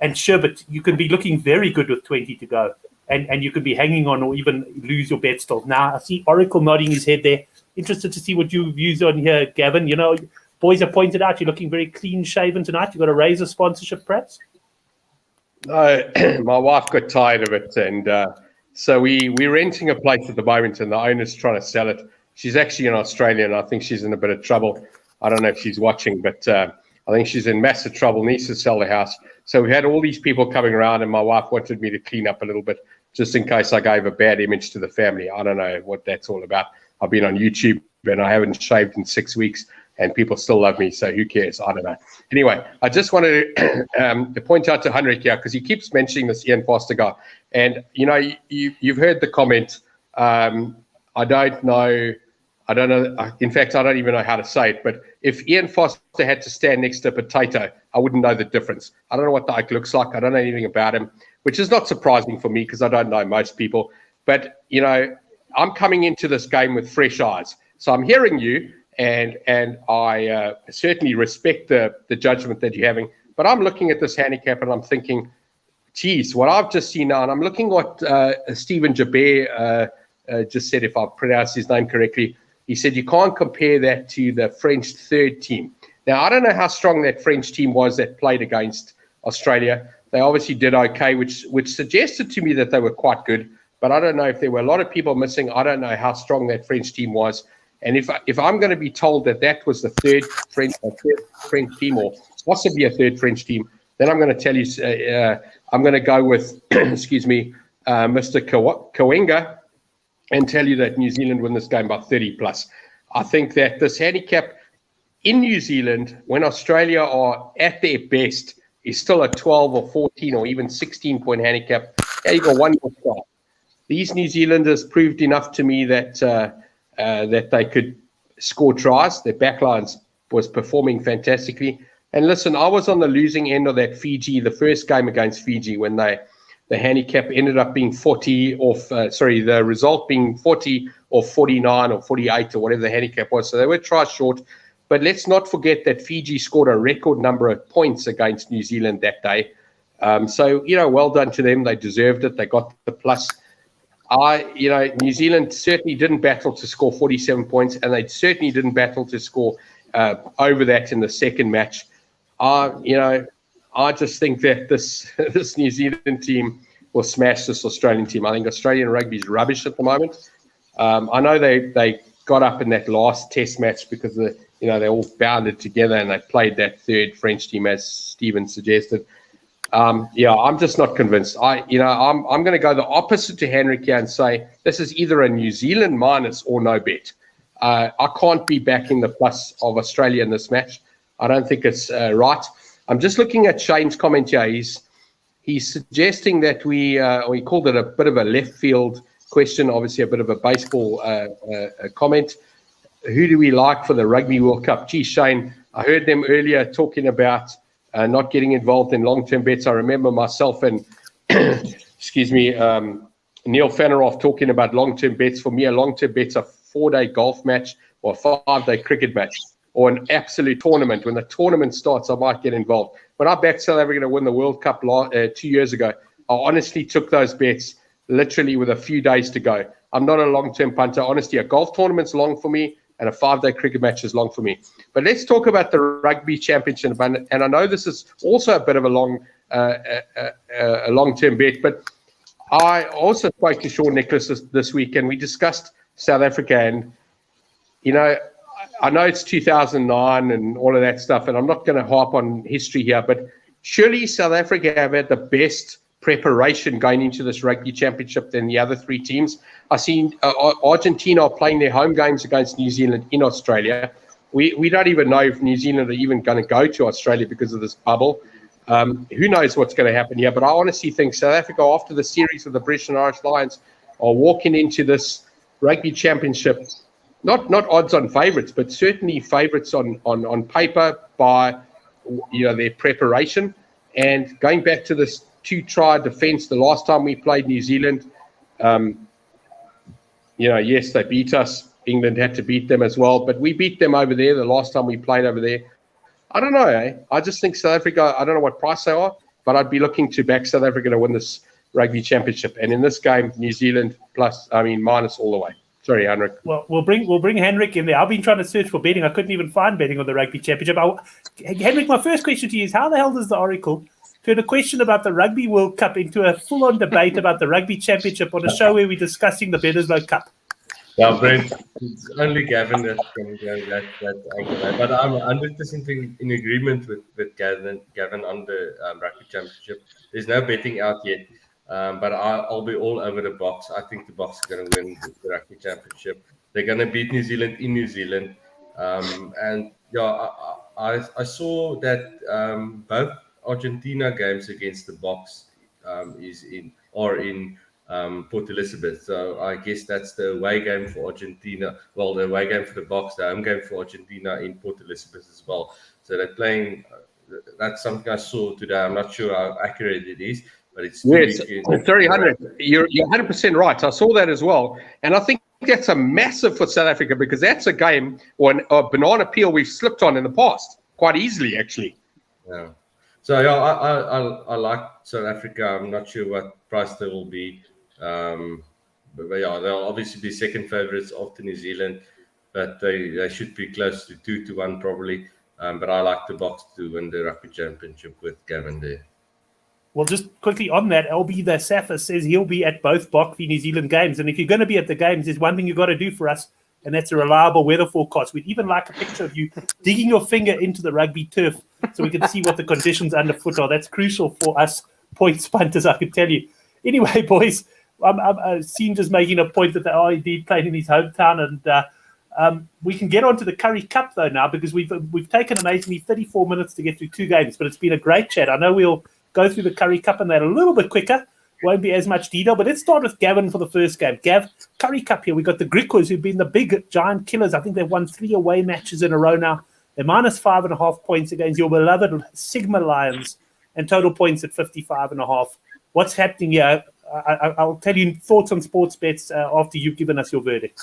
And sure, but you can be looking very good with 20 to go. And you could be hanging on or even lose your bet still. Now, I see Oracle nodding his head there. Interested to see what your views on here, Gavin. Boys have pointed out you're looking very clean-shaven tonight. You've got a Razor sponsorship, perhaps? No, my wife got tired of it. And so we're renting a place at the moment, and the owner's trying to sell it. She's actually in Australia, and I think she's in a bit of trouble. I don't know if she's watching, but I think she's in massive trouble, needs to sell the house. So we had all these people coming around, and my wife wanted me to clean up a little bit just in case I gave a bad image to the family. I don't know what that's all about. I've been on YouTube, and I haven't shaved in 6 weeks, and people still love me, so who cares? I don't know. Anyway, I just wanted to point out to Henrik here, because he keeps mentioning this Ian Foster guy. And, you've heard the comment. I don't know. In fact, I don't even know how to say it. But if Ian Foster had to stand next to a potato, I wouldn't know the difference. I don't know what the Ike looks like. I don't know anything about him, which is not surprising for me because I don't know most people. But, I'm coming into this game with fresh eyes. So I'm hearing you, and I certainly respect the judgment that you're having. But I'm looking at this handicap, and I'm thinking, geez, what I've just seen now, and I'm looking what Stephen Jabert just said, if I pronounced his name correctly. He said you can't compare that to the French third team. Now, I don't know how strong that French team was that played against Australia. They obviously did okay, which suggested to me that they were quite good. But I don't know if there were a lot of people missing. I don't know how strong that French team was. And if I'm going to be told that was the third French team, or possibly a third French team, then I'm going to tell you, I'm going to go with, excuse me, Mr. Kawenga, and tell you that New Zealand win this game by 30 plus. I think that this handicap in New Zealand, when Australia are at their best, is still a 12 or 14 or even 16-point handicap. Yeah, you got one more shot. These New Zealanders proved enough to me that that they could score tries. Their backlines was performing fantastically. And listen, I was on the losing end of that Fiji, the first game against Fiji, when the handicap ended up being 40 off, the result being 40 or 49 or 48 or whatever the handicap was. So they were try short. But let's not forget that Fiji scored a record number of points against New Zealand that day. So, well done to them. They deserved it. They got the plus. New Zealand certainly didn't battle to score 47 points, and they certainly didn't battle to score over that in the second match. I just think that this New Zealand team will smash this Australian team. I think Australian rugby is rubbish at the moment. I know they got up in that last Test match because they all bounded together and they played that third French team, as Stephen suggested. I'm just not convinced. I'm going to go the opposite to Henrik here and say this is either a New Zealand minus or no bet. I can't be backing the plus of Australia in this match. I don't think it's right. I'm just looking at Shane's comment here. He's suggesting that we called it a bit of a left field question, obviously a bit of a baseball comment. Who do we like for the Rugby World Cup? Gee, Shane, I heard them earlier talking about not getting involved in long-term bets. I remember myself and, Neil Fanaroff talking about long-term bets. For me, a long-term bet's a 4-day golf match or a 5-day cricket match or an absolute tournament. When the tournament starts, I might get involved. When I backed South Africa to win the World Cup 2 years ago, I honestly took those bets literally with a few days to go. I'm not a long-term punter. Honestly, a golf tournament's long for me and a 5-day cricket match is long for me. But let's talk about the Rugby Championship. And I know this is also a bit of a long-term bet, but I also spoke to Sean Nicholas this week and we discussed South Africa. And, I know it's 2009 and all of that stuff, and I'm not going to harp on history here, but surely South Africa have had the best preparation going into this Rugby Championship than the other 3 teams. I've seen Argentina are playing their home games against New Zealand in Australia. We don't even know if New Zealand are even going to go to Australia because of this bubble. Who knows what's going to happen here? But I honestly think South Africa, after the series with the British and Irish Lions, are walking into this Rugby Championship, not odds on favourites, but certainly favourites on paper by their preparation. And going back to this 2-try defence, the last time we played New Zealand, yes, they beat us. England had to beat them as well, but we beat them over there the last time we played over there. I don't know, I just think South Africa, I don't know what price they are, but I'd be looking to back South Africa to win this Rugby Championship. And in this game, New Zealand minus all the way. Sorry, Henrik. Well, we'll bring Henrik in there. I've been trying to search for betting. I couldn't even find betting on the Rugby Championship. Henrik, my first question to you is, how the hell does the Oracle turn a question about the Rugby World Cup into a full-on debate about the Rugby Championship on a show where we're discussing the Bledisloe Cup? Well, Brent, it's only Gavin that can go that angle. But I'm 100% in agreement with Gavin on the Rugby Championship. There's no betting out yet. But I'll be all over the Boks. I think the Boks are going to win the Rugby Championship. They're going to beat New Zealand in New Zealand. I saw that both Argentina games against the Boks are in Port Elizabeth. So I guess that's the away game for Argentina. Well, the away game for the Boks, the home game for Argentina in Port Elizabeth as well. So they're playing. That's something I saw today. I'm not sure how accurate it is. But it's sorry, 100. You're 100% right. I saw that as well, and I think that's a massive for South Africa because that's a game or a banana peel we've slipped on in the past quite easily, actually. Yeah. So I like South Africa. I'm not sure what price they will be, but they'll obviously be second favourites after New Zealand, but they should be close to 2-1 probably. But I like the Boks to win the Rugby Championship with Gavin there. Well, just quickly on that, LB the Safa says he'll be at both Bok v New Zealand games. And if you're going to be at the games, there's one thing you've got to do for us, and that's a reliable weather forecast. We'd even like a picture of you digging your finger into the rugby turf so we can see what the conditions underfoot are. That's crucial for us points punters, I can tell you. Anyway, boys, I'm seen just making a point that they are indeed playing in his hometown. And we can get on to the Currie Cup, though, now, because we've taken amazingly 34 minutes to get through 2 games, but it's been a great chat. I know we'll go through the Currie Cup and that a little bit quicker. Won't be as much detail, but let's start with Gavin for the first game. Gav, Currie Cup here. We've got the Griquas, who've been the big giant killers. I think they've won 3 away matches in a row now. They're minus 5.5 points against your beloved Sigma Lions and total points at 55.5. What's happening here? I'll tell you thoughts on sports bets after you've given us your verdict.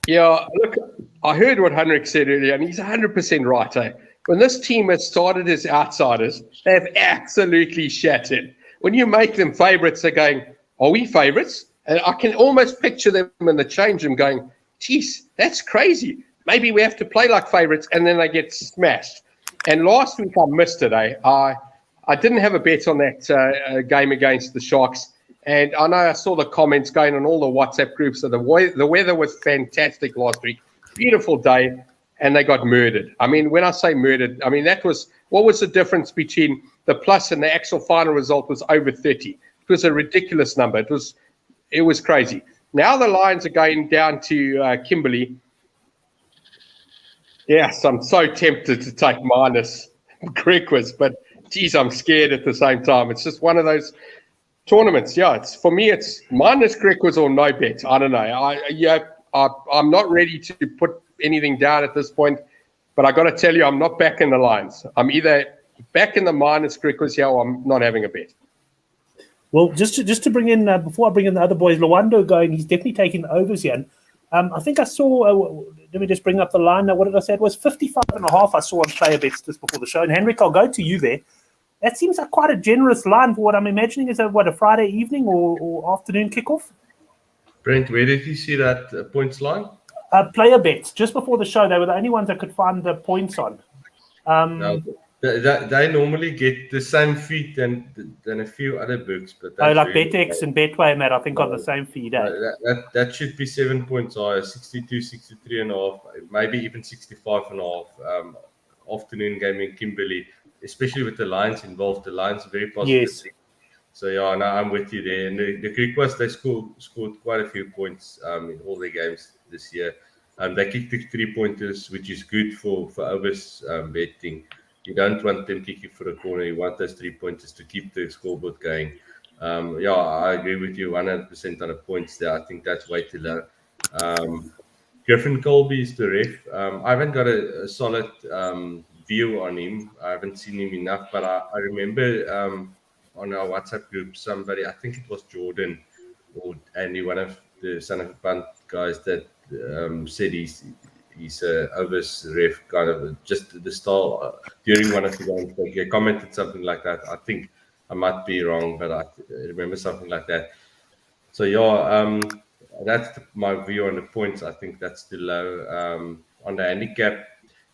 Yeah, look, I heard what Henrik said earlier, and he's 100% right, eh? When this team has started as outsiders, they have absolutely shattered. When you make them favourites, they're going, are we favourites? And I can almost picture them in the change room going, geez, that's crazy. Maybe we have to play like favourites, and then they get smashed. And last week I missed it, eh? I didn't have a bet on that game against the Sharks, And I know I saw the comments going on all the WhatsApp groups. So the weather was fantastic last week. Beautiful day. And they got murdered. I mean, when I say murdered, I mean, what was the difference between the plus and the actual final result was over 30. It was a ridiculous number. It was crazy. Now the Lions are going down to Kimberley. Yes, I'm so tempted to take minus Griquas, but geez, I'm scared at the same time. It's just one of those tournaments. Yeah, for me, it's minus Griquas or no bet. I don't know. I'm not ready to put anything down at this point, but I got to tell you, I'm not back in the Lions. I'm either back in the minus Griquas here, or I'm not having a bet. Well, just to bring in before I bring in the other boys, Lwando going, he's definitely taking the overs here. And I think I saw. Let me just bring up the line. Now, what did I say? It was 55.5. I saw on player bets just before the show. And Henrik, I'll go to you there. That seems like quite a generous line for what I'm imagining is a Friday evening or afternoon kickoff. Brent, where did you see that points line? Player bets just before the show. They were the only ones I could find the points on. No, they normally get the same feed than a few other books, but like BetX and Betway and that I think on the same feed. That should be 7 points higher, 62, 63 and a half, maybe even 65 and a half. Afternoon game in Kimberley, especially with the Lions involved. The Lions are very positive. Yes. So yeah, no, I'm with you there. And the Griquas, they scored quite a few points in all their games this year. They kicked the 3-pointers, which is good for overs betting. You don't want them kicking for the corner. You want those 3-pointers to keep the scoreboard going. Yeah, I agree with you 100% on the points there. I think that's way too low. Griffin Colby is the ref. I haven't got a solid view on him. I haven't seen him enough, but I remember on our WhatsApp group, somebody, I think it was Jordan or Andy, one of the Son of a Punt guys that said he's a overs ref, kind of just the style during one of the games. He commented something like that. I think I might be wrong, but I remember something like that. So yeah, that's my view on the points. I think that's too low. On the handicap,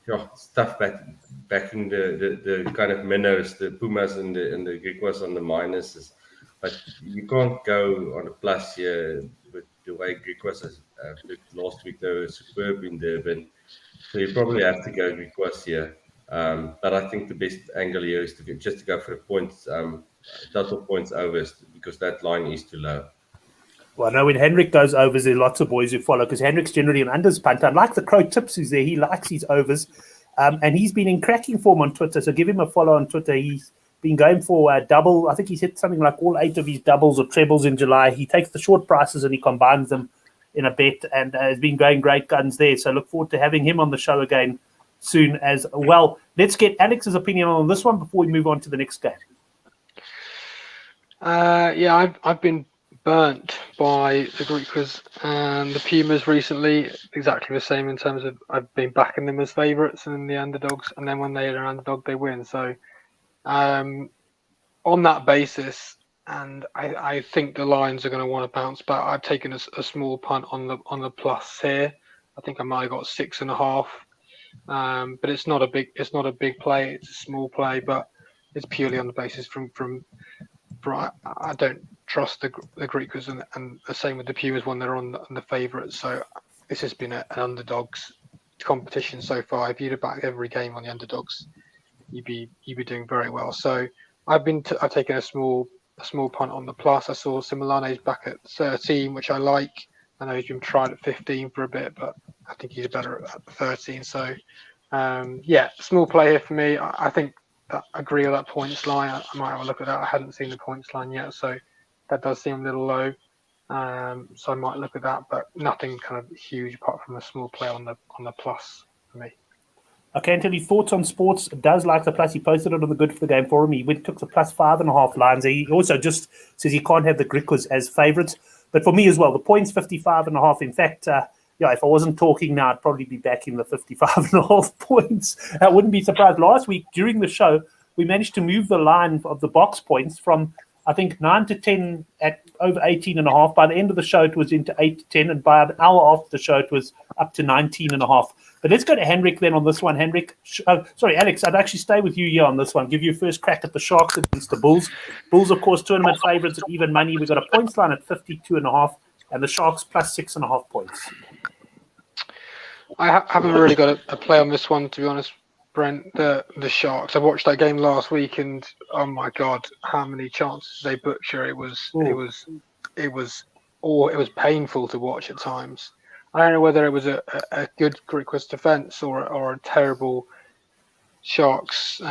yeah, stuff backing the kind of minnows, the Pumas and the Griquas on the minuses, but you can't go on a plus here with the way Griquas has looked last week. They were superb in Durban, so you probably have to go Griquas here. But I think the best angle here is to go for the points, total points overs, because that line is too low. Well, I know when Henrik goes overs, there are lots of boys who follow because Henrik's generally an unders punter. Like the Crow Tips who's there, he likes his overs. And he's been in cracking form on Twitter, so give him a follow on Twitter. He's been going for a double. I think he's hit something like all 8 of his doubles or trebles in July. He takes the short prices and he combines them in a bet and has been going great guns there. So look forward to having him on the show again soon as well. Let's get Alex's opinion on this one before we move on to the next game. Yeah, I've been burnt by the Griquas and the Pumas recently. Exactly the same in terms of I've been backing them as favourites and the underdogs, and then when they're an underdog, they win. So on that basis, and I think the Lions are going to want to bounce back. I've taken a small punt on the plus here. I think I might have got 6.5, but it's not a big play. It's a small play, but it's purely on the basis from I don't trust the Griquas and the same with the Pumas when they're on the favourites. So this has been an underdogs competition so far. If you'd have backed every game on the underdogs, you'd be doing very well. So I've taken a small punt on the plus. I saw Simulane's back at 13, which I like. I know he's been tried at 15 for a bit, but I think he's better at 13. So yeah, small play here for me. I think that I agree with that points line. I might have a look at that. I hadn't seen the points line yet, so that does seem a little low. So I might look at that, but nothing kind of huge apart from a small play on the plus for me. Okay, until his thoughts on sports, does like the plus. He posted it on the Good for the Game forum. He took the plus 5.5 lines. He also just says he can't have the Griquas as favourites. But for me as well, the points 55.5. In fact, if I wasn't talking now, I'd probably be back in the 55.5 points. I wouldn't be surprised. Last week during the show, we managed to move the line of the box points from I think 9 to 10 at over 18.5. By the end of the show, it was into 8 to 10. And by an hour after the show, it was up to 19.5. But let's go to Hendrik then on this one. Hendrik, sorry, Alex, I'd actually stay with you here on this one. Give you a first crack at the Sharks against the Bulls. Bulls, of course, tournament favourites at even money. We've got a points line at 52.5 and the Sharks plus 6.5 points. I haven't really got a play on this one, to be honest, Brent. The Sharks. I watched that game last week, and oh my God, how many chances they butcher! It was painful to watch at times. I don't know whether it was a good Griquas defence or a terrible Sharks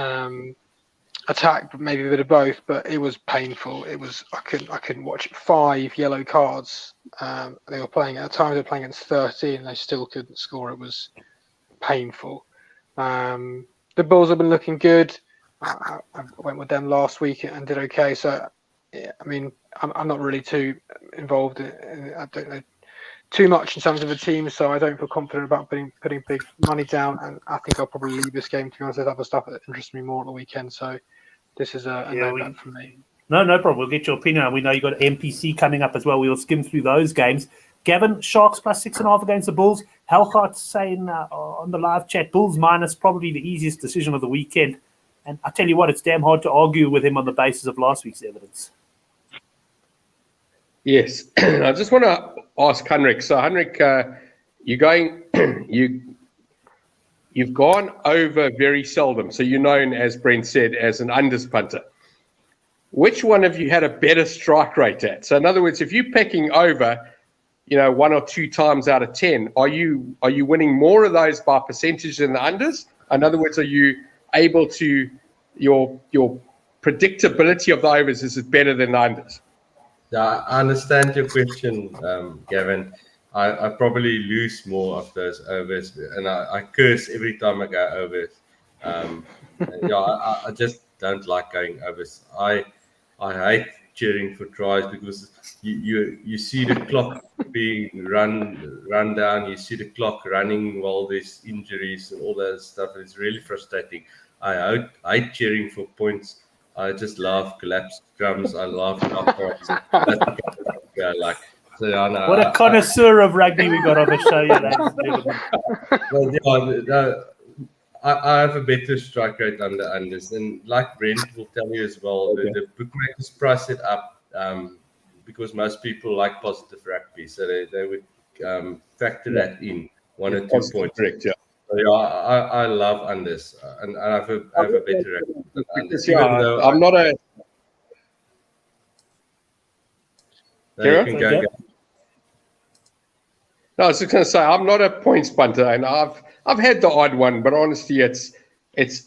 attack, maybe a bit of both. But it was painful. It was I couldn't watch it. 5 yellow cards. They were playing at the time. They were playing against 13, and they still couldn't score. It was painful. The Bulls have been looking good. I went with them last week and did okay. So, yeah, I mean, I'm not really too involved in I don't know too much in terms of the team, so I don't feel confident about putting big money down. And I think I'll probably leave this game, to be honest. There's other stuff that interests me more at the weekend. So this is a no-bet for me. No problem. We'll get your opinion. We know you've got NPC coming up as well. We'll skim through those games. Gavin, Sharks plus 6.5 against the Bulls. Helgart saying on the live chat, Bulls minus probably the easiest decision of the weekend. And I tell you what, it's damn hard to argue with him on the basis of last week's evidence. Yes. I just want to ask Henrik. So, Henrik, you've gone over very seldom. So you're known, as Brent said, as an unders punter. Which one have you had a better strike rate at? So in other words, if you're pecking over, 1 or 2 times out of 10, are you winning more of those by percentage than the unders? In other words, are you able to your predictability of the overs, is it better than the unders? Yeah, I understand your question, Gavin. I probably lose more of those overs, and I curse every time I go overs. I just don't like going overs. I hate cheering for tries because you see the clock being run down. You see the clock running while there's injuries and all that stuff. It's really frustrating. I hate cheering for points. I just love collapsed drums. I love knockouts. What a connoisseur of rugby we got on the show, ladies and gentlemen. Well, I have a better strike rate on the unders, and like Brent will tell you as well, the bookmakers price it up because most people like positive rugby, so they would factor that in 1 or 2 points. Correct, yeah. So, I love unders, and I have a better record than unders. I'm not a. You can go. No, I was just going to say I'm not a points punter, and I've had the odd one, but honestly, it's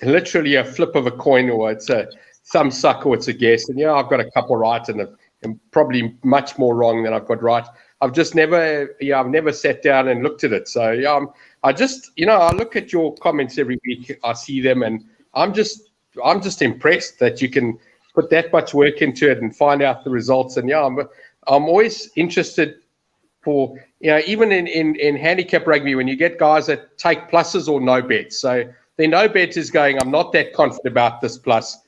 literally a flip of a coin, or it's some suck, or it's a guess. And I've got a couple right, and probably much more wrong than I've got right. I've never sat down and looked at it. So I just I look at your comments every week. I see them, and I'm just impressed that you can put that much work into it and find out the results. And I'm always interested for even in handicap rugby when you get guys that take pluses or no bets. So the no bet is going, I'm not that confident about this plus.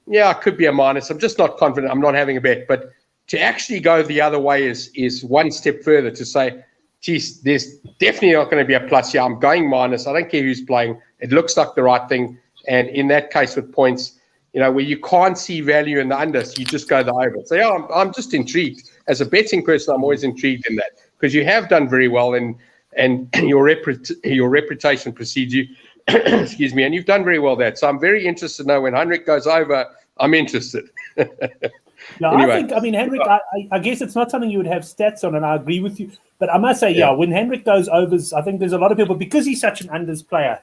Yeah, it could be a minus. I'm just not confident. I'm not having a bet. But to actually go the other way is one step further to say, geez, there's definitely not going to be a plus here. I'm going minus. I don't care who's playing. It looks like the right thing. And in that case with points, where you can't see value in the unders, you just go the over. So I'm just intrigued. As a betting person, I'm always intrigued in that because you have done very well and your reputation precedes you. Excuse me, and you've done very well there. So I'm very interested to know when Henrik goes over, I'm interested. Yeah, anyway. Henrik, I guess it's not something you would have stats on, and I agree with you. But I must say, when Henrik goes overs, I think there's a lot of people, because he's such an unders player,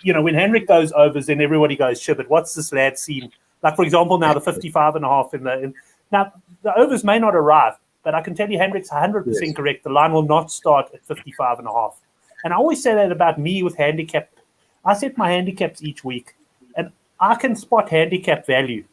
when Henrik goes overs, then everybody goes, sure, but what's this lad seen? Like, for example, now the 55.5 now the overs may not arrive, but I can tell you Henrik's 100% correct. The line will not start at 55.5. And I always say that about me with handicap. I set my handicaps each week, and I can spot handicap value.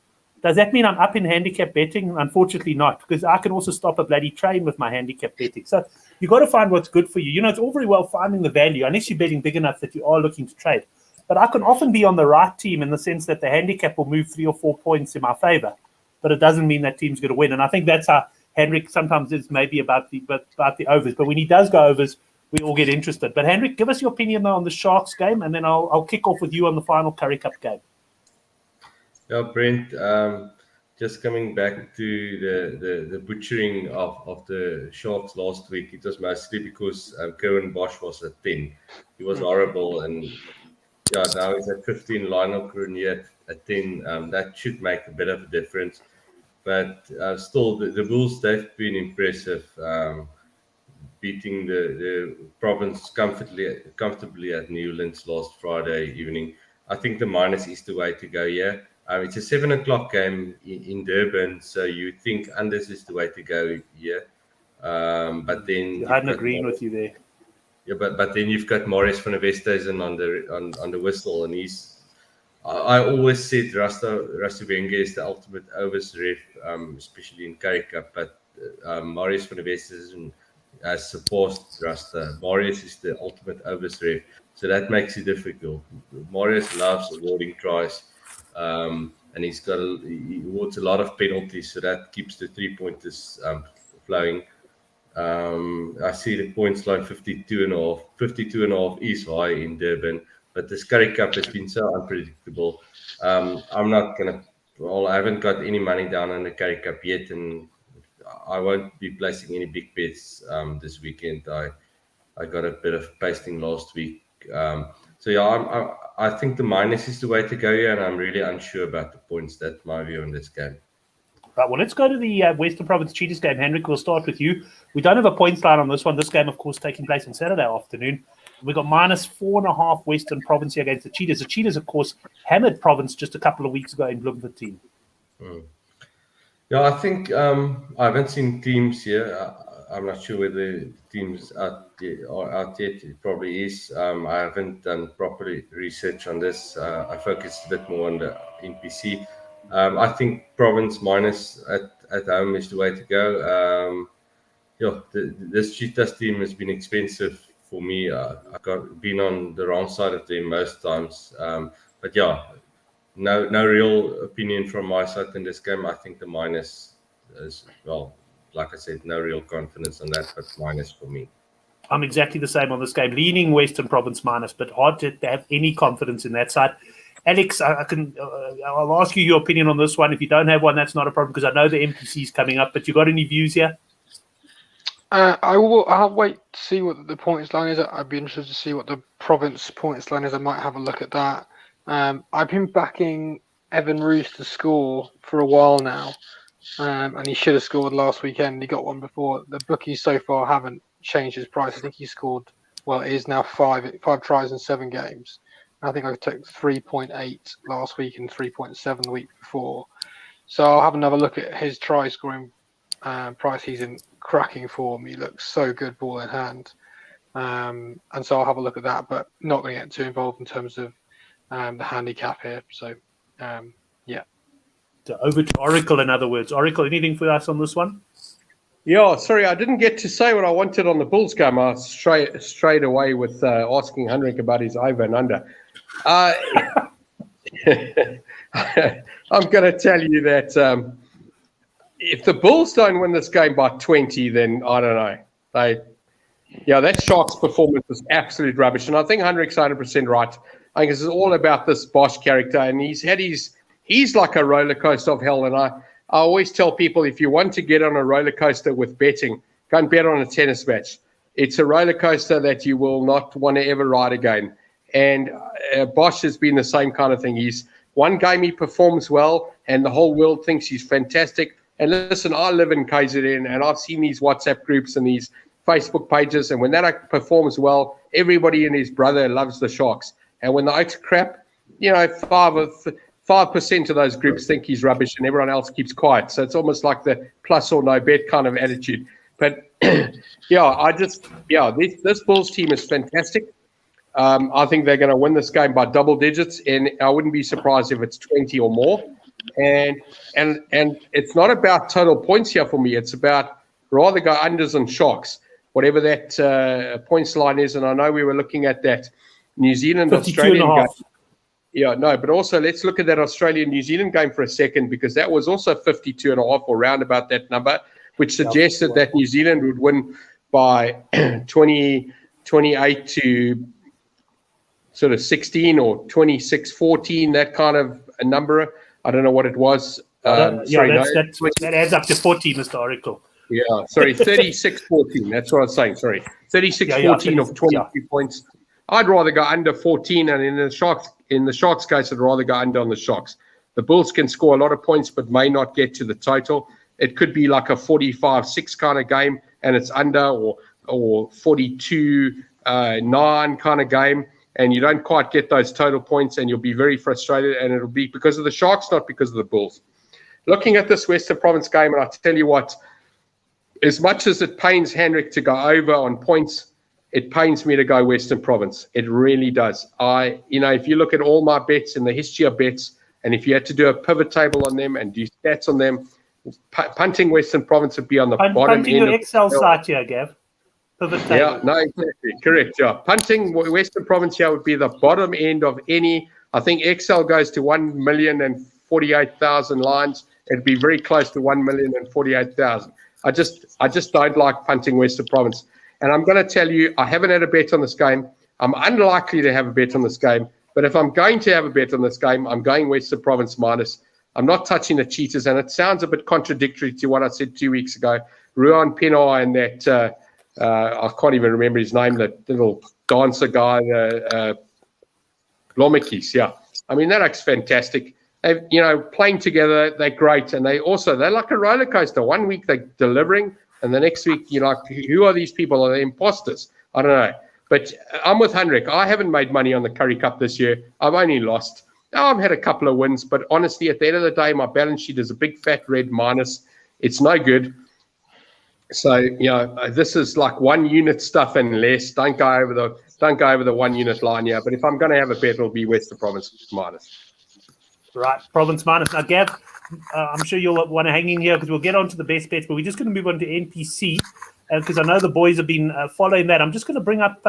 Does that mean I'm up in handicap betting? Unfortunately not, because I can also stop a bloody train with my handicap betting. So you've got to find what's good for you. It's all very well finding the value, unless you're betting big enough that you are looking to trade. But I can often be on the right team in the sense that the handicap will move 3 or 4 points in my favor. but it doesn't mean that team's going to win. And I think that's how Hendrik sometimes is maybe about the overs. But when he does go overs, we all get interested. But Hendrik, give us your opinion on the Sharks game, and then I'll kick off with you on the final Currie Cup game. Yeah, Brent, just coming back to the butchering of the Sharks last week, it was mostly because Kerwin Bosch was at 10. He was horrible, and yeah, now he's at 15, Lionel Cronje at 10. That should make a bit of a difference. But still, the Bulls, they've been impressive, beating the province comfortably at Newlands last Friday evening. I think the minus is the way to go here. It's a 7:00 game in Durban, so you think unders is the way to go here. But then I'm agreeing with you there. Yeah, but then you've got Marius van der Westhuizen on the whistle, and I always said Rasta Wenger is the ultimate overs ref, especially in Currie Cup. But Marius van der Westhuizen has surpassed Rasta. Marius is the ultimate overs ref, so that makes it difficult. Marius loves awarding tries. And he awards a lot of penalties, so that keeps the 3-pointers flowing. I see the points line 52.5. 52.5 is high in Durban, but this Currie Cup has been so unpredictable. I'm not gonna. Well, I haven't got any money down on the Currie Cup yet, and I won't be placing any big bets this weekend. I got a bit of pasting last week. So yeah, I think the minus is the way to go here, and I'm really unsure about the points. That's my view on this game. Right, well, let's go to the Western Province Cheetahs game. Hendrik, we'll start with you. We don't have a points line on this one. This game, of course, taking place on Saturday afternoon. We've got minus 4.5 Western Province here against the Cheetahs. The Cheetahs, of course, hammered Province just a couple of weeks ago in Bloemfontein. Yeah, I think I haven't seen teams here. I'm not sure whether the teams are out yet. It probably is. I haven't done proper research on this. I focused a bit more on the NPC. I think Province minus at home is the way to go. This Cheetahs team has been expensive for me. I've been on the wrong side of them most times. But yeah, no real opinion from my side in this game. I think the minus is, well, like I said, no real confidence on that, but minus for me. I'm exactly the same on this game, leaning Western Province minus, but hard to have any confidence in that side. Alex, I'll ask you your opinion on this one. If you don't have one, that's not a problem, because I know the NPC is coming up. But you got any views here? I'll wait to see what the points line is. I'd be interested to see what the Province points line is. I might have a look at that. I've been backing Evan Roos to score for a while now. And he should have scored last weekend. He got one before. The bookies so far haven't changed his price. I think he scored, well, it is now five tries in 7 games. I think I took 3.8 last week and 3.7 the week before. So I'll have another look at his try scoring price. He's in cracking form. He looks so good ball in hand. And so I'll have a look at that, but not going to get too involved in terms of the handicap here. So, yeah. So over to Oracle, in other words. Oracle, anything for us on this one? Yeah, sorry, I didn't get to say what I wanted on the Bulls game. I strayed away with asking Hendrik about his over and under. I'm going to tell you that if the Bulls don't win this game by 20, then I don't know. That Sharks performance was absolute rubbish. And I think Hendrik's 100% right. I think this is all about this Bosch character. And he's like a roller coaster of hell. And I always tell people, if you want to get on a roller coaster with betting, go and bet on a tennis match. It's a roller coaster that you will not want to ever ride again. And Bosch has been the same kind of thing. He's one game he performs well, and the whole world thinks he's fantastic. And listen, I live in KZN, and I've seen these WhatsApp groups and these Facebook pages. And when that performs well, everybody and his brother loves the Sharks. And when the utter crap, 5% of those groups think he's rubbish, and everyone else keeps quiet. So it's almost like the plus or no bet kind of attitude. But this Bulls team is fantastic. I think they're going to win this game by double digits, and I wouldn't be surprised if it's 20 or more. And it's not about total points here for me. It's about rather go unders and Sharks, whatever that points line is. And I know we were looking at that New Zealand Australian game. Yeah, no, but also let's look at that Australia-New Zealand game for a second, because that was also 52.5 or round about that number, which suggested that New Zealand would win by 28 to sort of 16 or 26-14, that kind of a number. I don't know what it was. That adds up to 14, Mr. Oracle. Yeah, sorry, 36-14. That's what I was saying. Sorry, 36-14 of 22 points. I'd rather go under 14, and in the Sharks case, I'd rather go under on the Sharks. The Bulls can score a lot of points, but may not get to the total. It could be like a 45-6 kind of game, and it's under, or 42-9 kind of game, and you don't quite get those total points, and you'll be very frustrated, and it'll be because of the Sharks, not because of the Bulls. Looking at this Western Province game, and I tell you what, as much as it pains Hendrik to go over on points, it pains me to go Western Province. It really does. If you look at all my bets in the history of bets, and if you had to do a pivot table on them and do stats on them, punting Western Province would be on the bottom punting end. Your Excel site here, Gav. Pivot table. Yeah, no, exactly. Correct. Yeah. Punting Western Province here would be the bottom end of any. I think Excel goes to 1,048,000 lines. It'd be very close to 1,048,000. I just don't like punting Western Province. And I'm going to tell you, I haven't had a bet on this game. I'm unlikely to have a bet on this game. But if I'm going to have a bet on this game, I'm going Western Province minus. I'm not touching the Cheetahs. And it sounds a bit contradictory to what I said 2 weeks ago. Ruan Penoy and that, I can't even remember his name, that little dancer guy, Lomikis, yeah. I mean, that looks fantastic. Playing together, they're great. And they're like a roller coaster. 1 week they're delivering, and the next week, you're like, who are these people? Are they imposters? I don't know. But I'm with Hendrik. I haven't made money on the Currie Cup this year. I've only lost. I've had a couple of wins, but honestly, at the end of the day, my balance sheet is a big fat red minus. It's no good. So, this is like 1 unit stuff and less. Don't go over the 1 unit line here. But if I'm going to have a bet, it'll be Western Province minus. Right, Province minus. Now, Gav, I'm sure you'll want to hang in here because we'll get on to the best bets, but we're just going to move on to NPC because I know the boys have been following that. I'm just going to bring up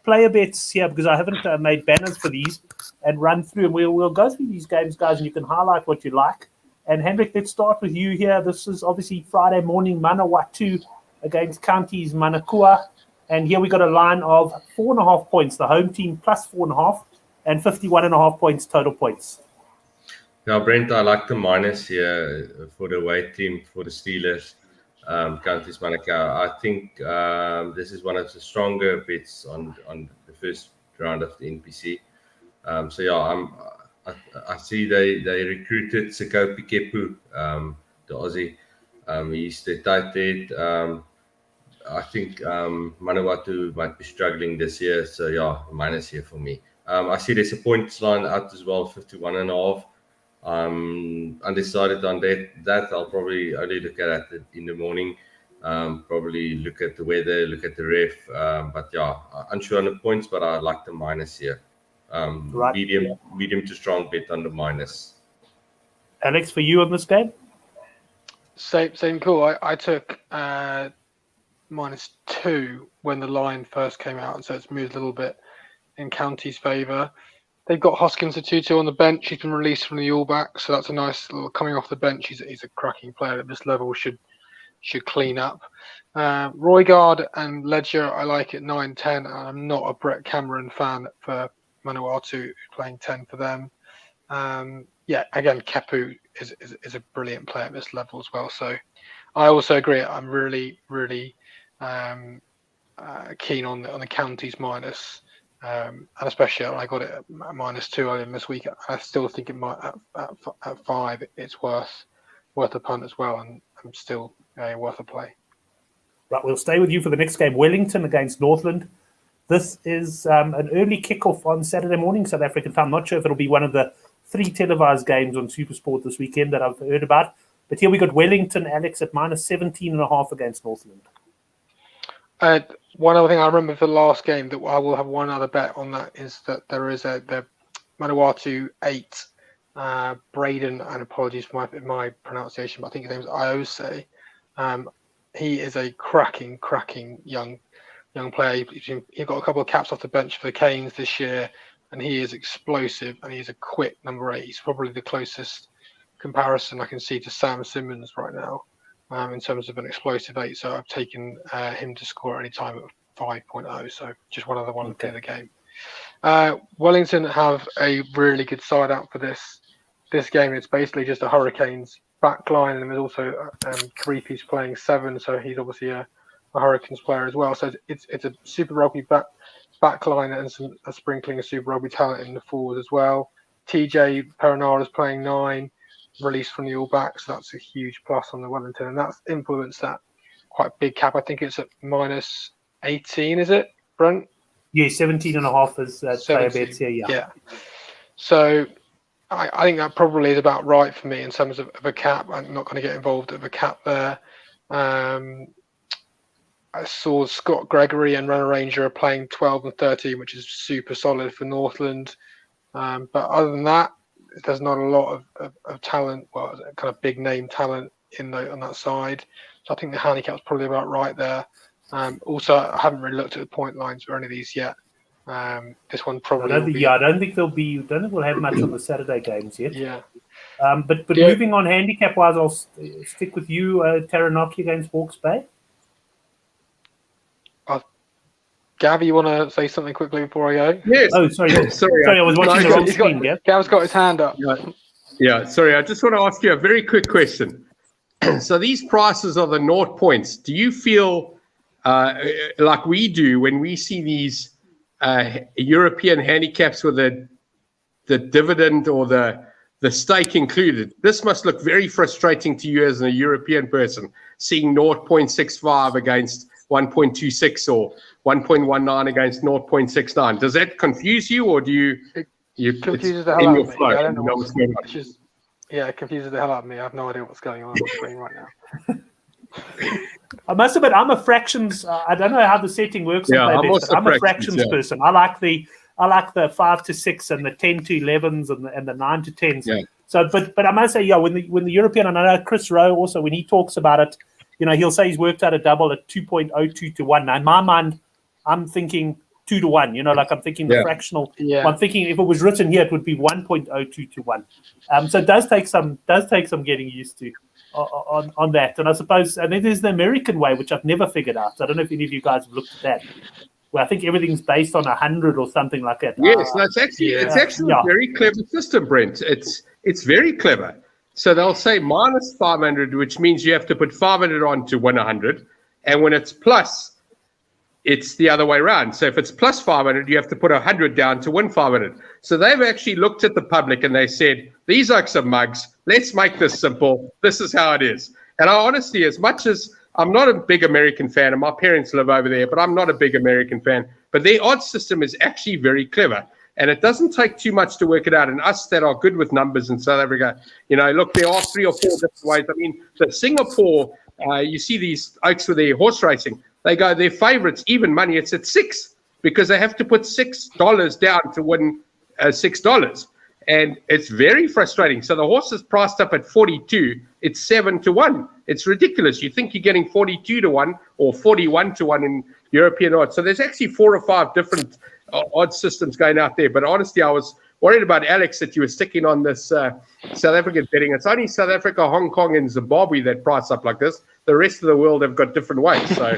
player bets here because I haven't made banners for these and run through, and we'll go through these games, guys, and you can highlight what you like. And Hendrik, let's start with you here. This is obviously Friday morning, Manawatu against Counties Manakua. And here we got a line of 4.5 points, the home team plus 4.5 and 51.5 points total points. Now, Brent, I like the minus here for the away team for the Steelers, Counties Manukau. I think this is one of the stronger bets on the first round of the NPC. I see they recruited Sekopi Kepu, the Aussie. He's the tight end. I think Manawatu might be struggling this year. So, minus here for me. I see there's a points line out as well, 51.5. Undecided on that. I'll probably only look at it in the morning. Probably look at the weather, look at the ref. Unsure on the points, but I like the minus here. Right. Medium to strong bet on the minus. Alex, for you on this game? Same call. I took -2 when the line first came out, so it's moved a little bit in County's favour. They've got Hoskins Tutu on the bench. He's been released from the All Blacks, so that's a nice little coming off the bench. He's a cracking player at this level. Should clean up. Roygaard and Ledger, I like at 9-10. And I'm not a Brett Cameron fan for Manawatu playing 10 for them. Again, Kepu is a brilliant player at this level as well. So I also agree. I'm really keen on the Counties minus. And especially I got it at -2 earlier this week. I still think it might at 5. It's worth a punt as well, and I'm still worth a play. Right, we'll stay with you for the next game. Wellington against Northland. This is an early kickoff on Saturday morning, South African time. I'm not sure if it'll be one of the 3 televised games on SuperSport this weekend that I've heard about. But here we got Wellington, Alex, at -17.5 against Northland. One other thing I remember for the last game that I will have one other bet on that is that there is the Manawatu 8, Braden, and apologies for my pronunciation, but I think his name is Iose. He is a cracking young player. He got a couple of caps off the bench for the Canes this year. and he is explosive, and he's a quick number 8. He's probably the closest comparison I can see to Sam Simmons right now in terms of an explosive 8. So I've taken him to score at any time at 5.0. So just one other one at the end of the game. Wellington have a really good side out for this game. It's basically just a Hurricanes back line, and there's also Griquas playing 7, so he's obviously a Hurricanes player as well. So it's a Super Rugby back line and a sprinkling of Super Rugby talent in the forwards as well. TJ Perenara is playing 9, released from the All Blacks, so that's a huge plus on the Wellington, and that's influenced that quite big cap. I think it's at minus 18, is it, Brent? Yeah, 17.5 is player bets here, yeah. So I think that probably is about right for me in terms of a cap. I'm not going to get involved with a cap there. I saw Scott Gregory and Runner Ranger are playing 12 and 13, which is super solid for Northland. But other than that, there's not a lot of talent, well, kind of big name talent on that side. So I think the handicap's probably about right there. Also, I haven't really looked at the point lines for any of these yet. This one probably. I don't think we'll have much on the Saturday games yet. Yeah. But moving on handicap wise, I'll stick with you. Taranaki against Hawke's Bay. Gav, you want to say something quickly before I go? Yes. Oh, sorry. Sorry, I was watching the wrong screen. Gav's got his hand up. Yeah. Sorry, I just want to ask you a very quick question. So these prices are the 0 points. Do you feel like we do when we see these European handicaps with the dividend or the stake included? This must look very frustrating to you as a European person, seeing 0.65 against 1.26 or 1.19 against 0.69. Does that confuse you, or do you confuses the hell out of me? I don't know what's going on? It confuses the hell out of me. I have no idea what's going on the screen right now. I must admit, I'm a fractions. I don't know how the setting works. Yeah, I'm a fractions person. I like the 5 to 6 and the 10 to 11s and the 9 to 10s. Yeah. So, but I must say, when the European, and I know Chris Rowe also, when he talks about it, he'll say he's worked out a double at 2.02 to 1. Now, in my mind, I'm thinking 2 to 1. I'm thinking the fractional. Yeah. I'm thinking if it was written here, it would be 1.02 to 1. So it does take some getting used to on that. And I suppose, and then there's the American way, which I've never figured out. So I don't know if any of you guys have looked at that. Well, I think everything's based on 100 or something like that. Yes, that's actually a very clever system, Brent. It's very clever. So they'll say minus 500, which means you have to put 500 on to win 100, and when it's plus, it's the other way around. So if it's plus 500, you have to put 100 down to win 500. So they've actually looked at the public and they said, these are some mugs. Let's make this simple. This is how it is. And I honestly, as much as I'm not a big American fan, and my parents live over there, but I'm not a big American fan. But their odds system is actually very clever. And it doesn't take too much to work it out. And us that are good with numbers in South Africa, look, there are 3 or 4 different ways. I mean, the Singapore, you see these oaks with their horse racing. They go, their favorites, even money, it's at 6 because they have to put $6 down to win $6. And it's very frustrating. So the horse is priced up at 42. It's 7 to 1. It's ridiculous. You think you're getting 42 to 1 or 41 to 1 in European odds. So there's actually 4 or 5 different odd systems going out there. But honestly, I was worried about Alex that you were sticking on this South African betting. It's only South Africa, Hong Kong, and Zimbabwe that price up like this. The rest of the world have got different ways. So,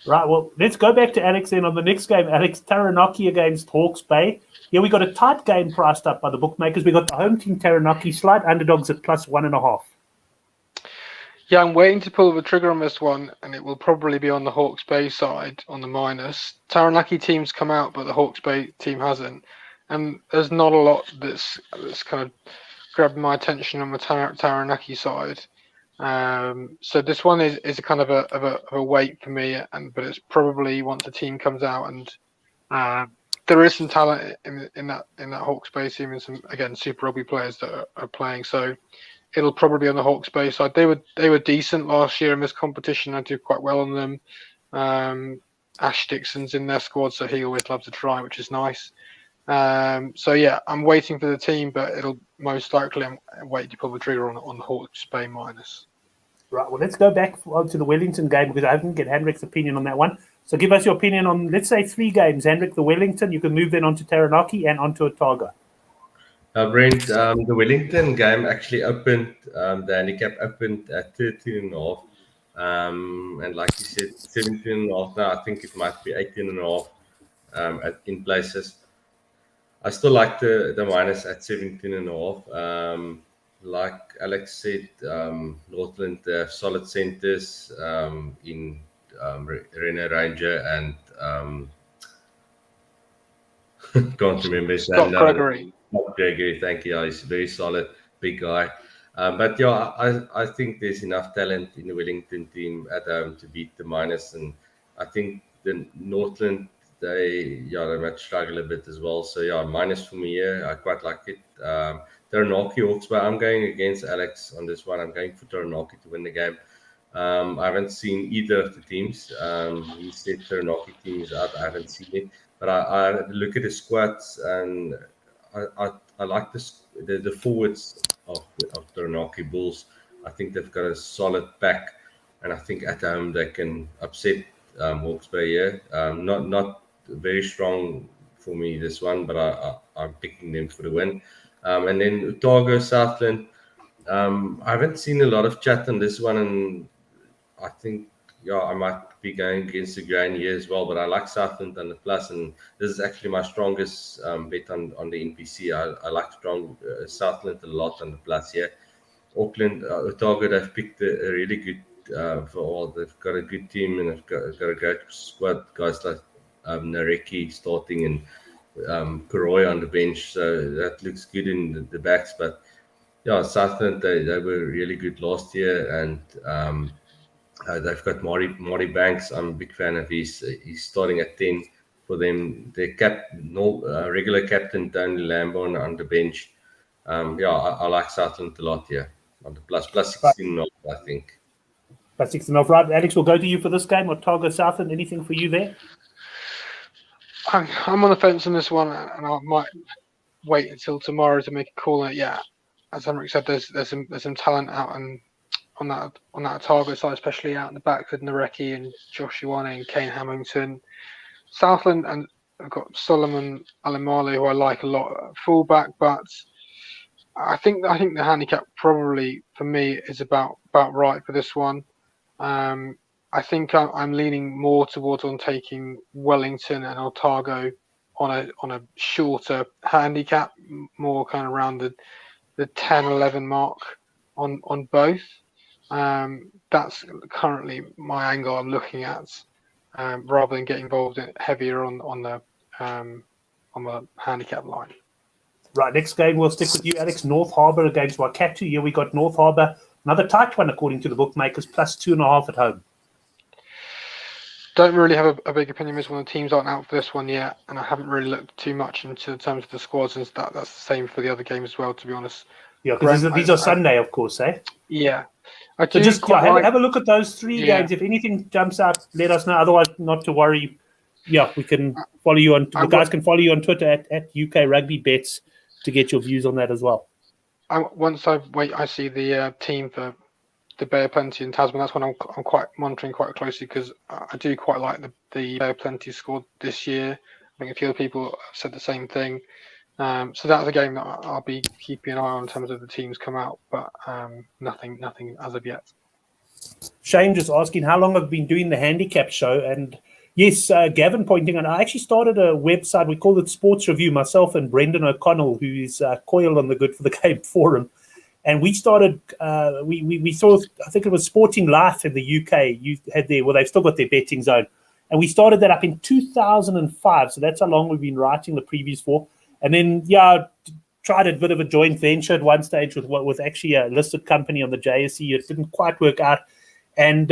right. Well, let's go back to Alex then on the next game. Alex, Taranaki against Hawke's Bay. Yeah, we got a tight game priced up by the bookmakers. We got the home team Taranaki slight underdogs at plus 1.5. Yeah, I'm waiting to pull the trigger on this one, and it will probably be on the Hawke's Bay side on the minus. Taranaki team's come out, but the Hawke's Bay team hasn't. And there's not a lot that's kind of grabbed my attention on the Taranaki side. So this one is a kind of a wait for me, but it's probably once the team comes out, and there is some talent in that Hawke's Bay team, and some, again, Super Rugby players that are playing. So it'll probably be on the Hawke's Bay side. They were decent last year in this competition. I did quite well on them. Ash Dixon's in their squad, so he always loves to try, which is nice. So yeah, I'm waiting for the team, but it'll most likely I'm waiting to pull the trigger on the Hawke's Bay minus. Right. Well, let's go back to the Wellington game because I didn't get Hendrik's opinion on that one. So give us your opinion on, let's say, 3 games. Hendrik, the Wellington, you can move then onto Taranaki and onto Otago. Brent, the Wellington game actually opened, the handicap opened at 13.5. And like you said, 17.5 now. I think it might be 18.5 in places. I still like the minus at 17.5. Like Alex said, Northland have solid centres in Rene Ranger and can't remember his name. Gregory. Gregory, thank you. He's very solid, big guy. But yeah, I think there's enough talent in the Wellington team at home to beat the minus, and I think the Northland they might struggle a bit as well. So yeah, minus for me here. I quite like it. Taranaki Hawke's Bay. I'm going against Alex on this one. I'm going for Taranaki to win the game. I haven't seen either of the teams. He said Taranaki team is out. I haven't seen it, but I look at the squads and I like the forwards of Taranaki Bulls. I think they've got a solid pack, and I think at home they can upset Hawke's Bay here. Not very strong for me this one, but I'm picking them for the win. And then Otago Southland. I haven't seen a lot of chat on this one, and I think I might be going against the grain here as well, but I like Southland on the plus, and this is actually my strongest bet on the NPC. I like Southland a lot on the plus here. Auckland, Otago, they've picked a really good for all. They've got a good team and they've got a great squad. Guys like Nareki starting and Kuroi on the bench, so that looks good in the backs. But yeah, Southland, they were really good last year, and they've got Maury Banks. I'm a big fan of his. He's starting at 10 for them. Their regular captain Tony Lamborn on the bench. I like Southland a lot here on the plus 16, I think. Plus 16, right? Alex, we'll go to you for this game. Otago Southland, anything for you there? I'm on the fence on this one, and I might wait until tomorrow to make a call on it. Yeah, as Henrik said, there's some talent out and on that target side, especially out in the back with Nareki and Josh Ioane and Kane Hamilton. Southland, and I've got Solomon Alimale, who I like a lot at fullback, but I think the handicap probably for me is about right for this one. I think I'm leaning more towards on taking Wellington and Otago on a shorter handicap, more kind of around the 10-11 mark on both. That's currently my angle I'm looking at, rather than getting involved in heavier on the handicap line. Right, next game we'll stick with you, Alex. North Harbour against Waikato. Here we got North Harbour, another tight one according to the bookmakers, plus 2.5 at home. Don't really have a big opinion on this one. The teams aren't out for this one yet, and I haven't really looked too much into terms of the squads and that's the same for the other games as well, to be honest. Yeah, because these are Sunday, of course, eh? Yeah. So just have a look at those 3 games. If anything jumps out, let us know. Otherwise, not to worry. Yeah, we can follow you on. The guys can follow you on Twitter at UK Rugby Bets to get your views on that as well. Once I see the team for the Bay of Plenty in Tasman, that's when I'm quite monitoring quite closely, because I do quite like the Bay of Plenty squad this year. I think a few other people have said the same thing. So that's a game that I'll be keeping an eye on in terms of the teams come out, but nothing as of yet. Shane just asking how long I've been doing the handicap show, and yes, Gavin pointing out, I actually started a website. We call it Sports Review, myself and Brendan O'Connell, who is coiled on the Good for the Game forum. And we started, we saw, I think it was Sporting Life in the UK. You had they've still got their betting zone. And we started that up in 2005. So that's how long we've been writing the previews for. And then, tried a bit of a joint venture at one stage with what was actually a listed company on the JSE. It didn't quite work out. And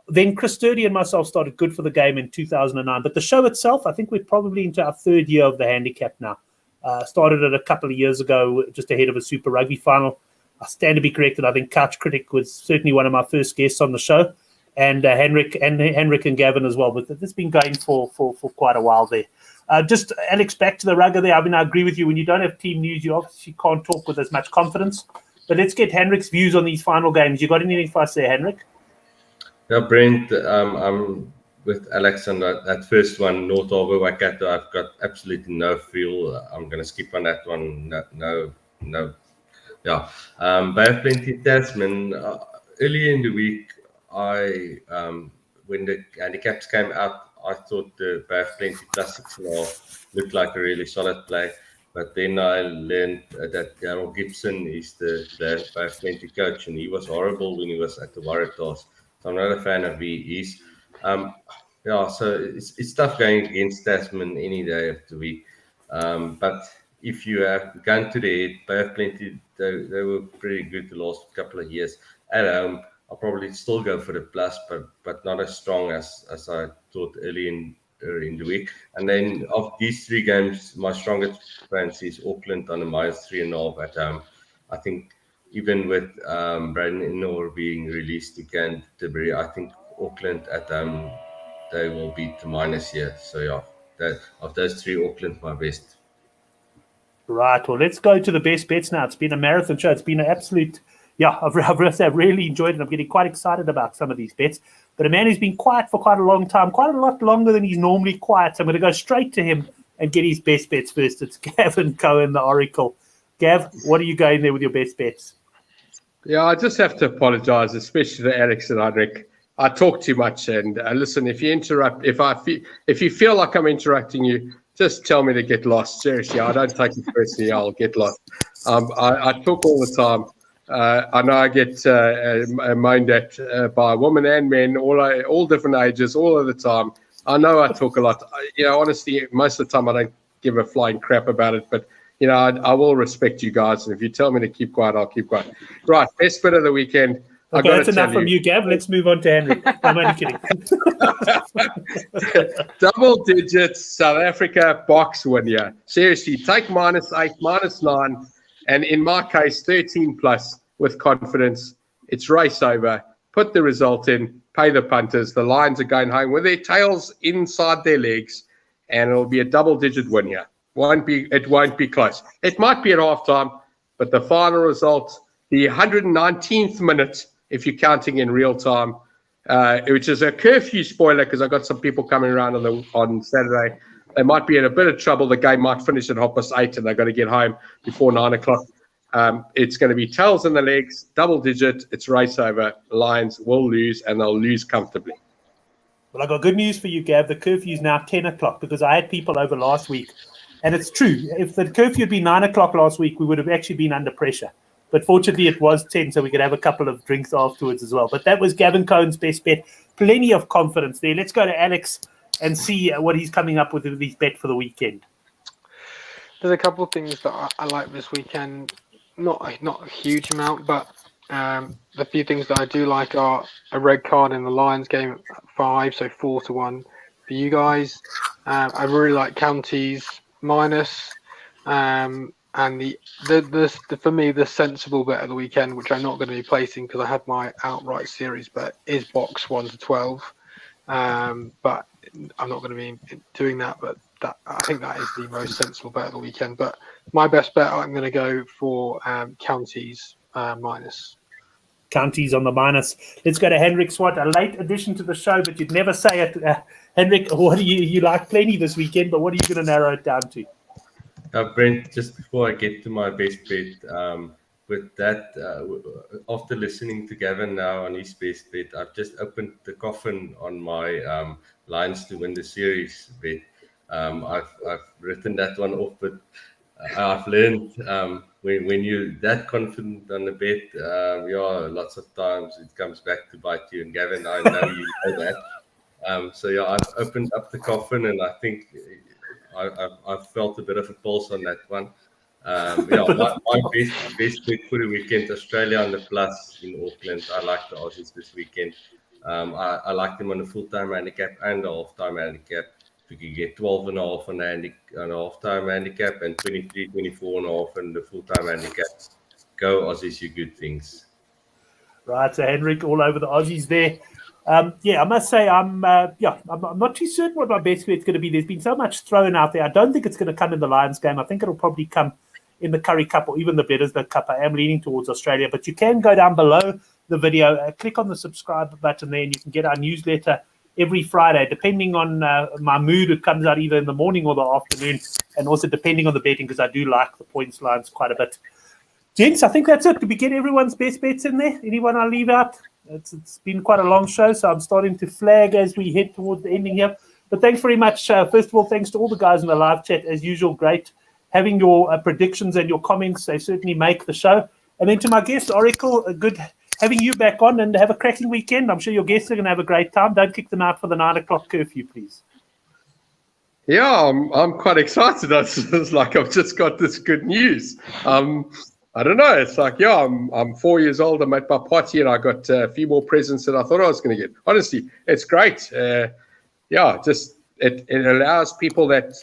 then Chris Sturdy and myself started Good for the Game in 2009. But the show itself, I think we're probably into our 3rd year of the handicap now. Started it a couple of years ago, just ahead of a Super Rugby final. I stand to be corrected. I think Couch Critic was certainly one of my first guests on the show, and Henrik and Gavin as well. But it's been going for quite a while there. Just, Alex, back to the rugger there. I mean, I agree with you. When you don't have team news, you obviously can't talk with as much confidence. But let's get Henrik's views on these final games. You got anything for us there, Henrik? Yeah, Brent, I'm with Alex on that first one, North Harbour Waikato, I've got absolutely no feel. I'm going to skip on that one. No. Yeah. Bay of Plenty Tasman. Earlier in the week, when the handicaps came out, I thought the Bay of Plenty plus 6.5 looked like a really solid play. But then I learned that Darryl Gibson is the Bay of Plenty coach, and he was horrible when he was at the Waratahs. So I'm not a fan of he is. So it's tough going against Tasman any day of the week. But if you have gone to the head, Bay of Plenty, they were pretty good the last couple of years. At home, I'll probably still go for the plus, but not as strong as I thought early in the week. And then of these three games, my strongest fancy is Auckland on a -3.5 at home. I think even with Braden Innor being to Canterbury, I think Auckland at home, they will beat the minus here. So yeah, of those three, Auckland my best. Right. Well, let's go to the best bets now. It's been a marathon show. It's been an absolute, I've really enjoyed it. I'm getting quite excited about some of these bets. But a man who's been quiet for quite a long time, quite a lot longer than he's normally quiet. So I'm going to go straight to him and get his best bets first. It's Gavin Cohen, the Oracle. Gav, what are you going there with your best bets? Yeah, I just have to apologise, especially to Alex and Heinrich. I talk too much, and listen. If you interrupt, if you feel like I'm interrupting you, just tell me to get lost. Seriously, I don't take it personally. I'll get lost. I talk all the time. I know I get moaned at by women and men, all different ages, all of the time. I know I talk a lot. Honestly, most of the time I don't give a flying crap about it. But I will respect you guys, and if you tell me to keep quiet, I'll keep quiet. Right, best bet of the weekend. Okay, that's enough from you, Gav. Let's move on to Henry. I'm only kidding. Double digits, South Africa box winner. Seriously, take -8, -9, and in my case, 13 plus with confidence. It's race over. Put the result in, pay the punters. The Lions are going home with their tails inside their legs, and it'll be a double-digit win here. It won't be close. It might be at halftime, but the final result, the 119th minute, if you're counting in real time, which is a curfew spoiler because I've got some people coming around on Saturday. They might be in a bit of trouble. The game might finish at 8:30 and they've got to get home before 9 o'clock. It's going to be tails in the legs, double digit. It's race over. Lions will lose, and they'll lose comfortably. Well, I got good news for you, Gav. The curfew is now 10 o'clock because I had people over last week. And it's true. If the curfew had been 9 o'clock last week, we would have actually been under pressure. But fortunately, it was 10, so we could have a couple of drinks afterwards as well. But that was Gavin Cohen's best bet. Plenty of confidence there. Let's go to Alex and see what he's coming up with his bet for the weekend. There's a couple of things that I like this weekend. Not a huge amount, but the few things that I do like are a red card in the Lions game at 5, so 4-1 for you guys. I really like counties minus. And the for me, the sensible bet of the weekend, which I'm not going to be placing because I had my outright series bet, is box 1-12. But I'm not going to be doing that. But I think that is the most sensible bet of the weekend. But my best bet, I'm going to go for counties minus. Counties on the minus. Let's go to Henrik Swart, a late addition to the show, but you'd never say it. Henrik, what do you like plenty this weekend? But what are you going to narrow it down to? Brent, just before I get to my best bet, with that, after listening to Gavin now on his best bet, I've just opened the coffin on my Lions to win the series bet. I've written that one off, but I've learned when you're that confident on the bet, lots of times it comes back to bite you. And Gavin, I know you know that. I've opened up the coffin, and I think I've felt a bit of a pulse on that one. My best bet for the weekend, Australia on the plus in Auckland. I like the Aussies this weekend. I like them on the full-time handicap and the half-time handicap. If you could get 12.5 on the half-time handicap and 24.5 on the full-time handicap, go Aussies, you good things. Right, so Henrik all over the Aussies there. I must say I'm not too certain what my best bet's going to be. There's been so much thrown out there. I don't think it's going to come in the Lions game. I think it'll probably come in the Currie Cup or even the Bledisloe Cup. I am leaning towards Australia, but you can go down below the video, click on the subscribe button there, and you can get our newsletter every Friday. Depending on my mood, it comes out either in the morning or the afternoon, and also depending on the betting, because I do like the points lines quite a bit. Gents, I think that's it. Did we get everyone's best bets in there? Anyone I'll leave out? It's been quite a long show, so I'm starting to flag as we head towards the ending here. But thanks very much. First of all, thanks to all the guys in the live chat. As usual, great having your predictions and your comments. They certainly make the show. And then to my guest, Oracle, good having you back on, and have a cracking weekend. I'm sure your guests are going to have a great time. Don't kick them out for the 9 o'clock curfew, please. Yeah, I'm quite excited. It's like I've just got this good news. I don't know. It's like, yeah, I'm 4 years old. I'm at my party, and I got a few more presents than I thought I was going to get. Honestly, it's great. Yeah, just it allows people that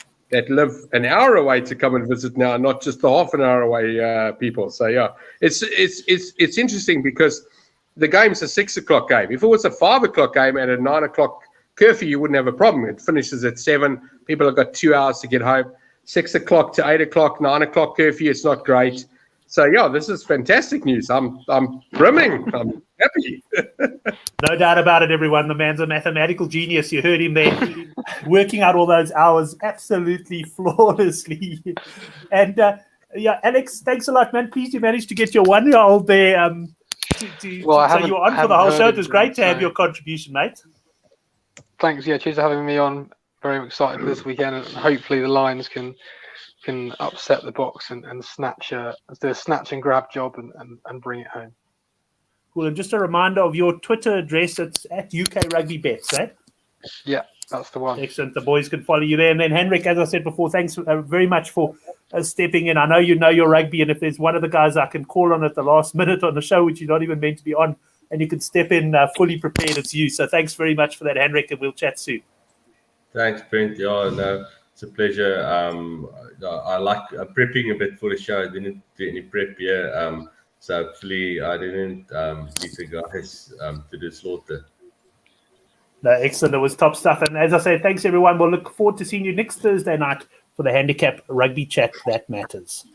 live an hour away to come and visit now, not just the half an hour away people. So yeah, it's interesting because the game's a 6 o'clock game. If it was a 5 o'clock game and a 9 o'clock curfew, you wouldn't have a problem. It finishes at 7. People have got 2 hours to get home. 6 o'clock to 8 o'clock, 9 o'clock curfew. It's not great. So yeah, this is fantastic news. I'm brimming. I'm happy. No doubt about it, everyone. The man's a mathematical genius. You heard him there, working out all those hours absolutely flawlessly. And yeah, Alex, thanks a lot, man. Please, you managed to get your 1-year-old there. So you were on for the whole show. It was great to have your contribution, mate. Thanks. Yeah, cheers for having me on. Very excited for this weekend, and hopefully the Lions can upset the Boks and do a snatch and grab job and bring it home. Cool. And just a reminder of your Twitter address. It's at UK Rugby Bets, eh? Yeah, that's the one. Excellent. The boys can follow you there. And then Henrik, as I said before, thanks very much for stepping in. I know you know your rugby, and if there's one of the guys I can call on at the last minute on the show, which you're not even meant to be on, and you can step in fully prepared, it's you. So thanks very much for that, Henrik, and we'll chat soon. Thanks, Brent. Yeah, no, it's a pleasure. I like prepping a bit for the show. I didn't do any prep here. So hopefully I didn't leave the guys to the slaughter. No, excellent. It was top stuff. And as I say, thanks, everyone. We'll look forward to seeing you next Thursday night for the Handicap Rugby Chat That Matters.